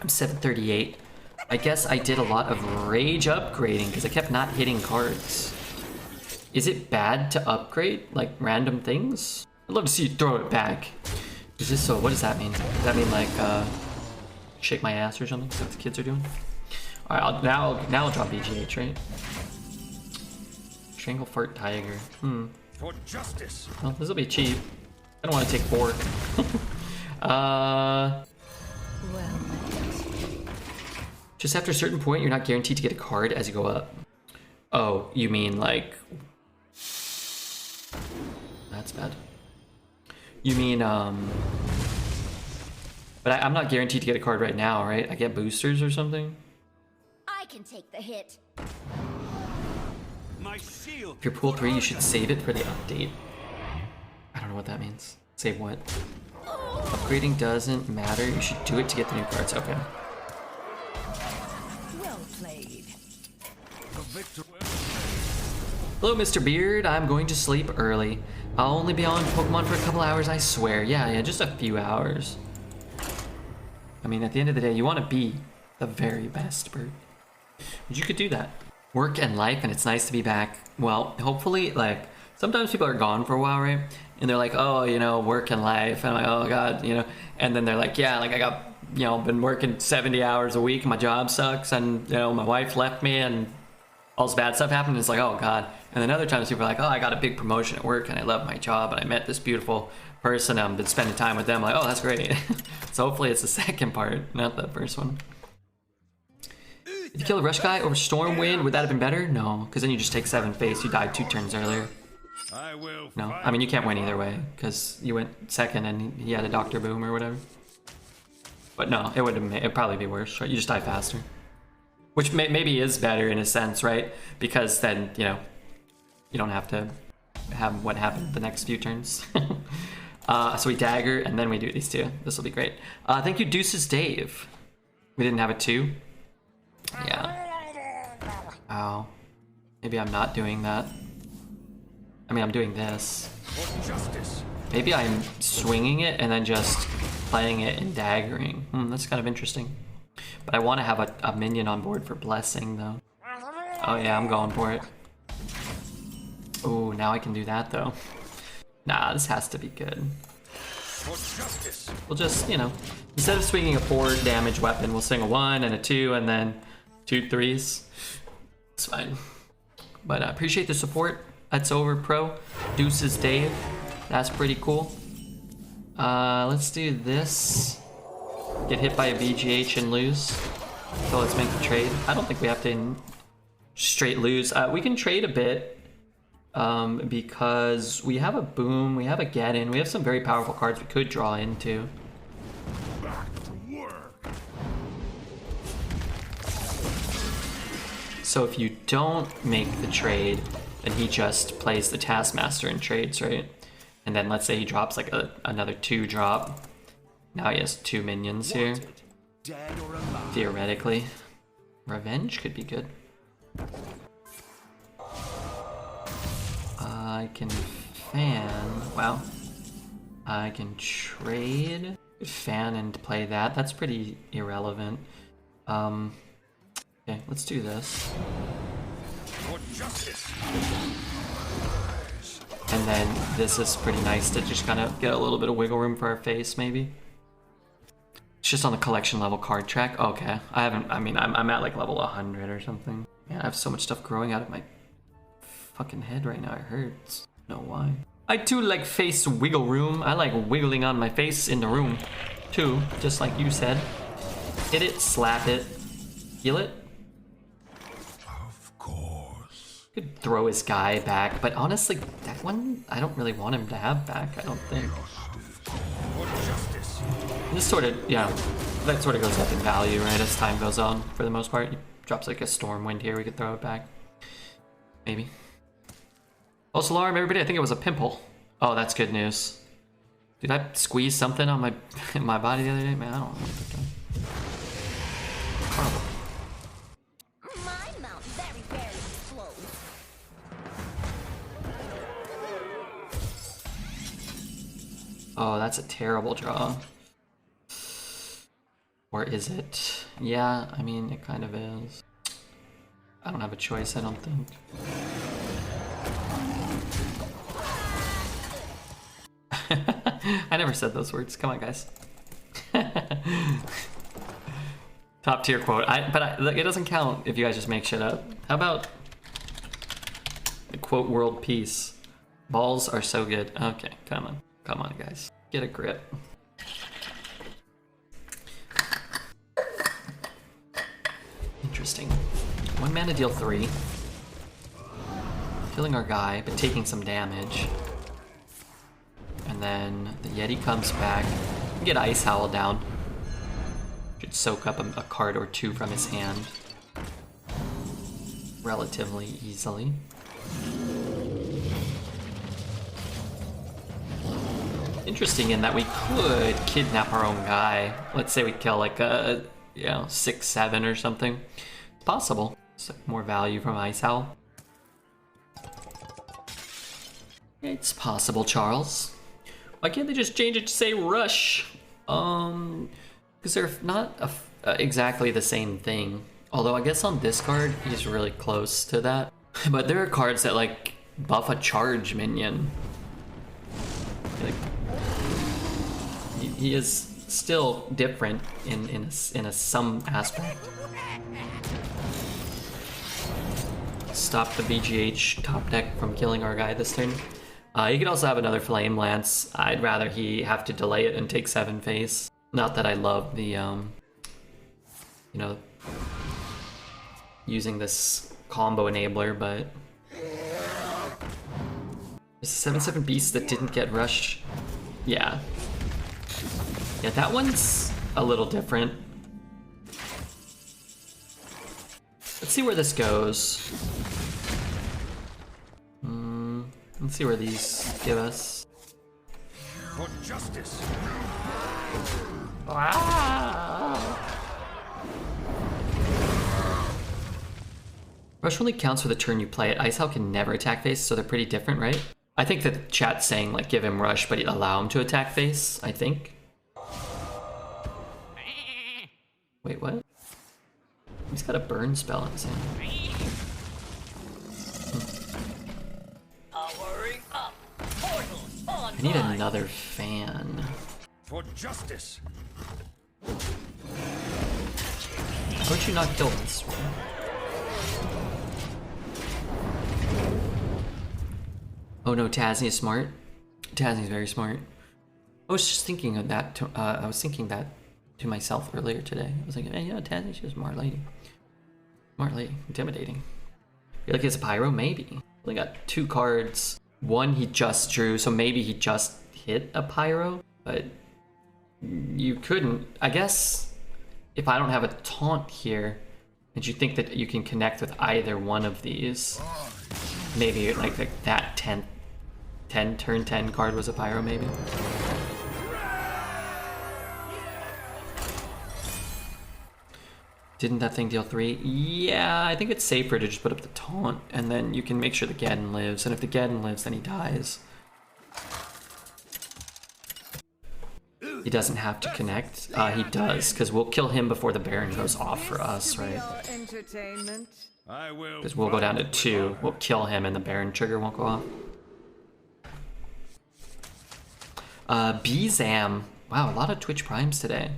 I'm 738. I guess I did a lot of rage upgrading because I kept not hitting cards. Is it bad to upgrade, like, random things? I'd love to see you throw it back. Is this so? What does that mean? Does that mean, like, shake my ass or something? Is that what the kids are doing? Alright, now I'll draw BGH, right? Strangle Fart Tiger. for justice. Well, this will be cheap. I don't want to take 4. Well met. Just after a certain point, you're not guaranteed to get a card as you go up. Oh, you mean like... That's bad. You mean, But I'm not guaranteed to get a card right now, right? I get boosters or something? I can take the hit. My shield. If you're pool 3, you should save it for the update. I don't know what that means. Save what? Upgrading doesn't matter. You should do it to get the new cards. Okay. Well played. The victor. Hello, Mr. Beard. I'm going to sleep early. I'll only be on Pokemon for a couple hours, I swear. Yeah, just a few hours. I mean, at the end of the day, you want to be the very best, Bird. But you could do that. Work and life, and it's nice to be back. Well, hopefully, like, sometimes people are gone for a while, right? And they're like, oh, you know, work and life. And I'm like, oh, God, you know. And then they're like, yeah, like, I got, you know, been working 70 hours a week, and my job sucks, and, you know, my wife left me, and all this bad stuff happened. And it's like, oh, God. And then other times people are like, oh, I got a big promotion at work, and I love my job, and I met this beautiful person, I've been spending time with them. Like, oh, that's great. So hopefully it's the second part, not the first one. If you kill a rush guy over Stormwind, would that have been better? No, because then you just take 7 face. You died 2 turns earlier. I will. No, I mean, you can't win either way, because you went second and he had a Dr. Boom or whatever. But no, it'd probably be worse, right? You just die faster. Which maybe is better in a sense, right? Because then, you know, you don't have to have what happened the next few turns. So we dagger, and then we do these two. This will be great. Thank you, Deuces Dave. We didn't have a 2? Yeah. Oh. Maybe I'm not doing that. I mean, I'm doing this. Maybe I'm swinging it and then just playing it and daggering. That's kind of interesting. But I want to have a minion on board for blessing, though. Oh yeah, I'm going for it. Oh, now I can do that, though. Nah, this has to be good. We'll just, you know, instead of swinging a 4 damage weapon, we'll swing a 1 and a 2 and then 2 3s. It's fine. But I appreciate the support. That's over, Pro. Deuces Dave. That's pretty cool. Let's do this. Get hit by a VGH and lose. So let's make the trade. I don't think we have to straight lose. We can trade a bit. Because we have a boom, we have a get in, we have some very powerful cards we could draw into. Back to work. So if you don't make the trade, then he just plays the Taskmaster and trades, right? And then let's say he drops like another 2 drop. Now he has 2 minions here. Dead or alive? Theoretically. Revenge could be good. I can fan. Wow. I can trade. Fan and play that. That's pretty irrelevant. Okay, let's do this. For justice. And then this is pretty nice to just kind of get a little bit of wiggle room for our face, maybe. It's just on the collection level card track. Okay, I haven't. I mean, I'm at like level 100 or something. Man, I have so much stuff growing out of my fucking head right now. It hurts. I don't know why. I too like face wiggle room. I like wiggling on my face in the room too, just like you said. Hit it, slap it, heal it. Of course. Could throw his guy back, but honestly, that one I don't really want him to have back. I don't think. For justice. This sort of, yeah, that sort of goes up in value, right, as time goes on. For the most part, he drops like a Stormwind here. We could throw it back, maybe. Also, alarm, everybody! I think it was a pimple. Oh, that's good news. Did I squeeze something on my my body the other day? Man, I don't know. Horrible. My mount very explodes. Oh, that's a terrible draw. Or is it? Yeah, I mean, it kind of is. I don't have a choice, I don't think. I never said those words. Come on, guys. Top tier quote. But it doesn't count if you guys just make shit up. How about the quote world peace? Balls are so good. Okay, come on. Come on, guys. Get a grip. Interesting. 1 mana deal 3. Killing our guy, but taking some damage. And then the Yeti comes back. We get Ice Howl down. Should soak up a card or 2 from his hand relatively easily. Interesting in that we could kidnap our own guy. Let's say we kill like a 6/7 or something. It's possible. It's like more value from Ice Howl. It's possible, Charles. Why can't they just change it to say Rush? Because they're not exactly the same thing. Although I guess on this card, he's really close to that. But there are cards that like buff a charge minion. Like, he is still different in some aspect. Stop the VGH top deck from killing our guy this turn. He could also have another Flame Lance. I'd rather he have to delay it and take 7 face. Not that I love the, using this combo enabler, but there's a 7/7 beast that didn't get rushed. Yeah. Yeah, that one's a little different. Let's see where this goes. Let's see where these give us. For justice. Rush only counts for the turn you play it. Icehouse can never attack face, so they're pretty different, right? I think that the chat's saying, like, give him rush, but allow him to attack face, I think. Wait, what? He's got a burn spell in his hand. Powering up. Portals on I need another fan. For justice. How would you not kill this? Oh no, Tasney is smart. Tasney is very smart. I was just thinking of that. I was thinking that to myself earlier today. I was thinking, hey, yeah, Tasney, she's a smart lady. Smart lady, intimidating. You're like, it's a pyro? Maybe. Only got 2 cards. One he just drew, so maybe he just hit a pyro, but you couldn't. I guess if I don't have a taunt here, and you think that you can connect with either one of these, maybe like that 10 turn 10 card was a pyro, maybe. Didn't that thing deal 3? Yeah, I think it's safer to just put up the taunt, and then you can make sure the Geddon lives, and if the Geddon lives, then he dies. He doesn't have to connect. He does, because we'll kill him before the Baron goes off for us, right? I will. Because we'll go down to 2. We'll kill him, and the Baron trigger won't go off. Bzam. Wow, a lot of Twitch Primes today.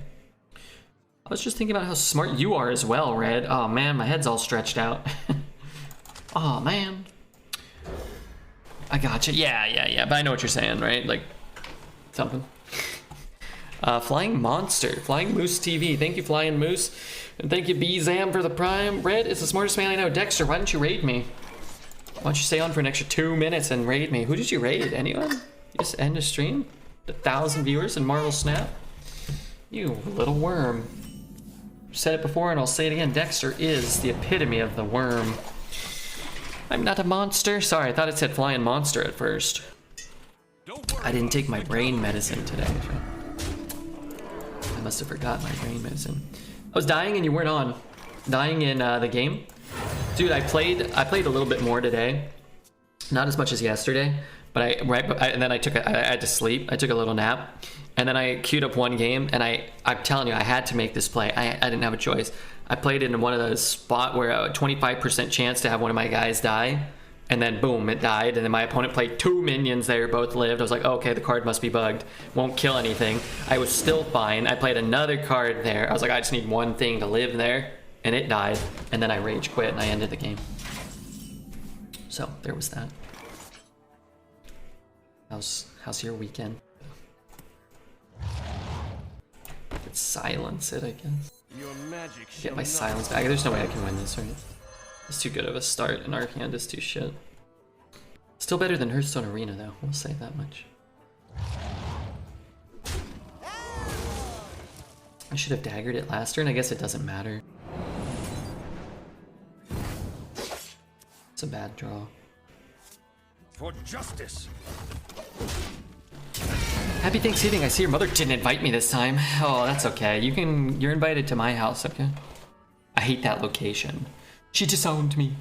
I was just thinking about how smart you are as well, Red. Oh man, my head's all stretched out. Oh man. I gotcha. Yeah. But I know what you're saying, right? Like, something. Flying Monster. Flying Moose TV. Thank you, Flying Moose. And thank you, Bzam, for the Prime. Red is the smartest man I know. Dexter, why don't you raid me? Why don't you stay on for an extra 2 minutes and raid me? Who did you raid? Anyone? You just end the stream? 1,000 viewers in Marvel Snap? You little worm. I've said it before and I'll say it again. Dexter is the epitome of the worm. I'm not a monster. Sorry, I thought it said Flying Monster at first. I didn't take my brain medicine today. I must have forgot my brain medicine. I was dying and you weren't on. Dying in the game. Dude, I played a little bit more today. Not as much as yesterday. But and then I had to sleep. I took a little nap, and then I queued up one game, and I'm telling you, I had to make this play. I didn't have a choice. I played in one of those spot where a 25% chance to have one of my guys die, and then boom, it died, and then my opponent played 2 minions there, both lived. I was like, oh, okay, the card must be bugged. Won't kill anything. I was still fine. I played another card there. I was like, I just need one thing to live there, and it died, and then I rage quit, and I ended the game. So there was that. How's your weekend? Let's silence it, I guess. Your magic Get my silence back. There's no way I can win this, right? It's too good of a start, and our hand is too shit. Still better than Hearthstone Arena, though. We'll say that much. I should have daggered it last turn. I guess it doesn't matter. It's a bad draw. For justice. Happy Thanksgiving. I see your mother didn't invite me this time. Oh, that's okay. You're invited to my house, okay? I hate that location. She disowned me.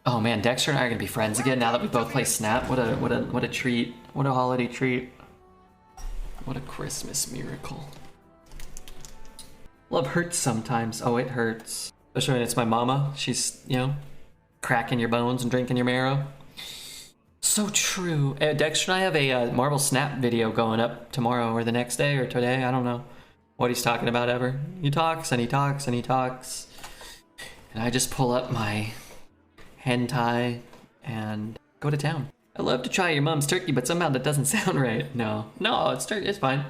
Oh man, Dexter and I are gonna be friends again now that we both play Snap. What a treat. What a holiday treat. What a Christmas miracle. Love hurts sometimes. Oh, it hurts. Especially when it's my mama. She's, cracking your bones and drinking your marrow. So true. Dexter and I have a Marvel Snap video going up tomorrow or the next day or today. I don't know what he's talking about ever. He talks and he talks and he talks. And I just pull up my hentai and go to town. I love to try your mom's turkey, but somehow that doesn't sound right. No, it's turkey. It's fine.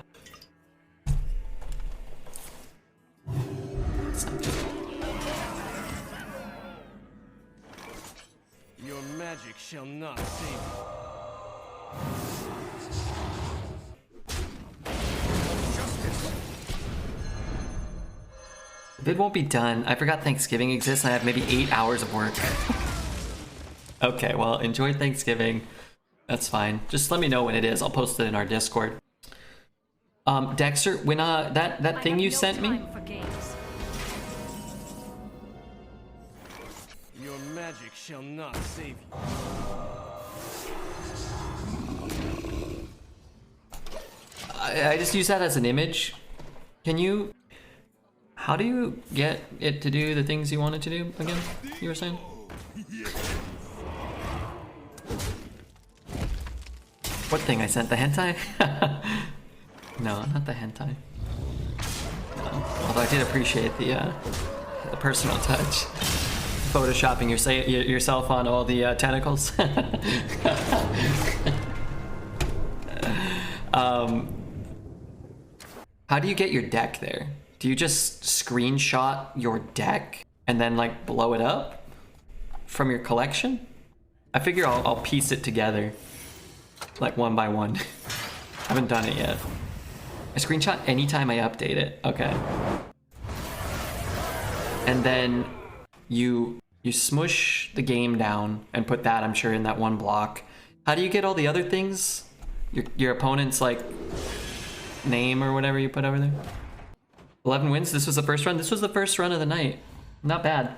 It's not good. Your magic shall not save you. Justice. The vid won't be done. I forgot Thanksgiving exists and I have maybe 8 hours of work. Okay, well, enjoy Thanksgiving. That's fine. Just let me know when it is. I'll post it in our Discord. Dexter, when that thing you sent me. Your magic shall not save you. I just use that as an image. How do you get it to do the things you want it to do again? You were saying? What thing I sent? The hentai? No, not the hentai. No. Although I did appreciate the personal touch. Photoshopping yourself on all the tentacles. How do you get your deck there? Do you just screenshot your deck and then like blow it up from your collection? I figure I'll piece it together like one by one. Haven't done it yet. I screenshot anytime I update it. Okay. And then you smush the game down and put that, I'm sure, in that one block. How do you get all the other things? Your opponent's like name or whatever you put over there? 11 wins. This was the first run. This was the first run of the night. Not bad.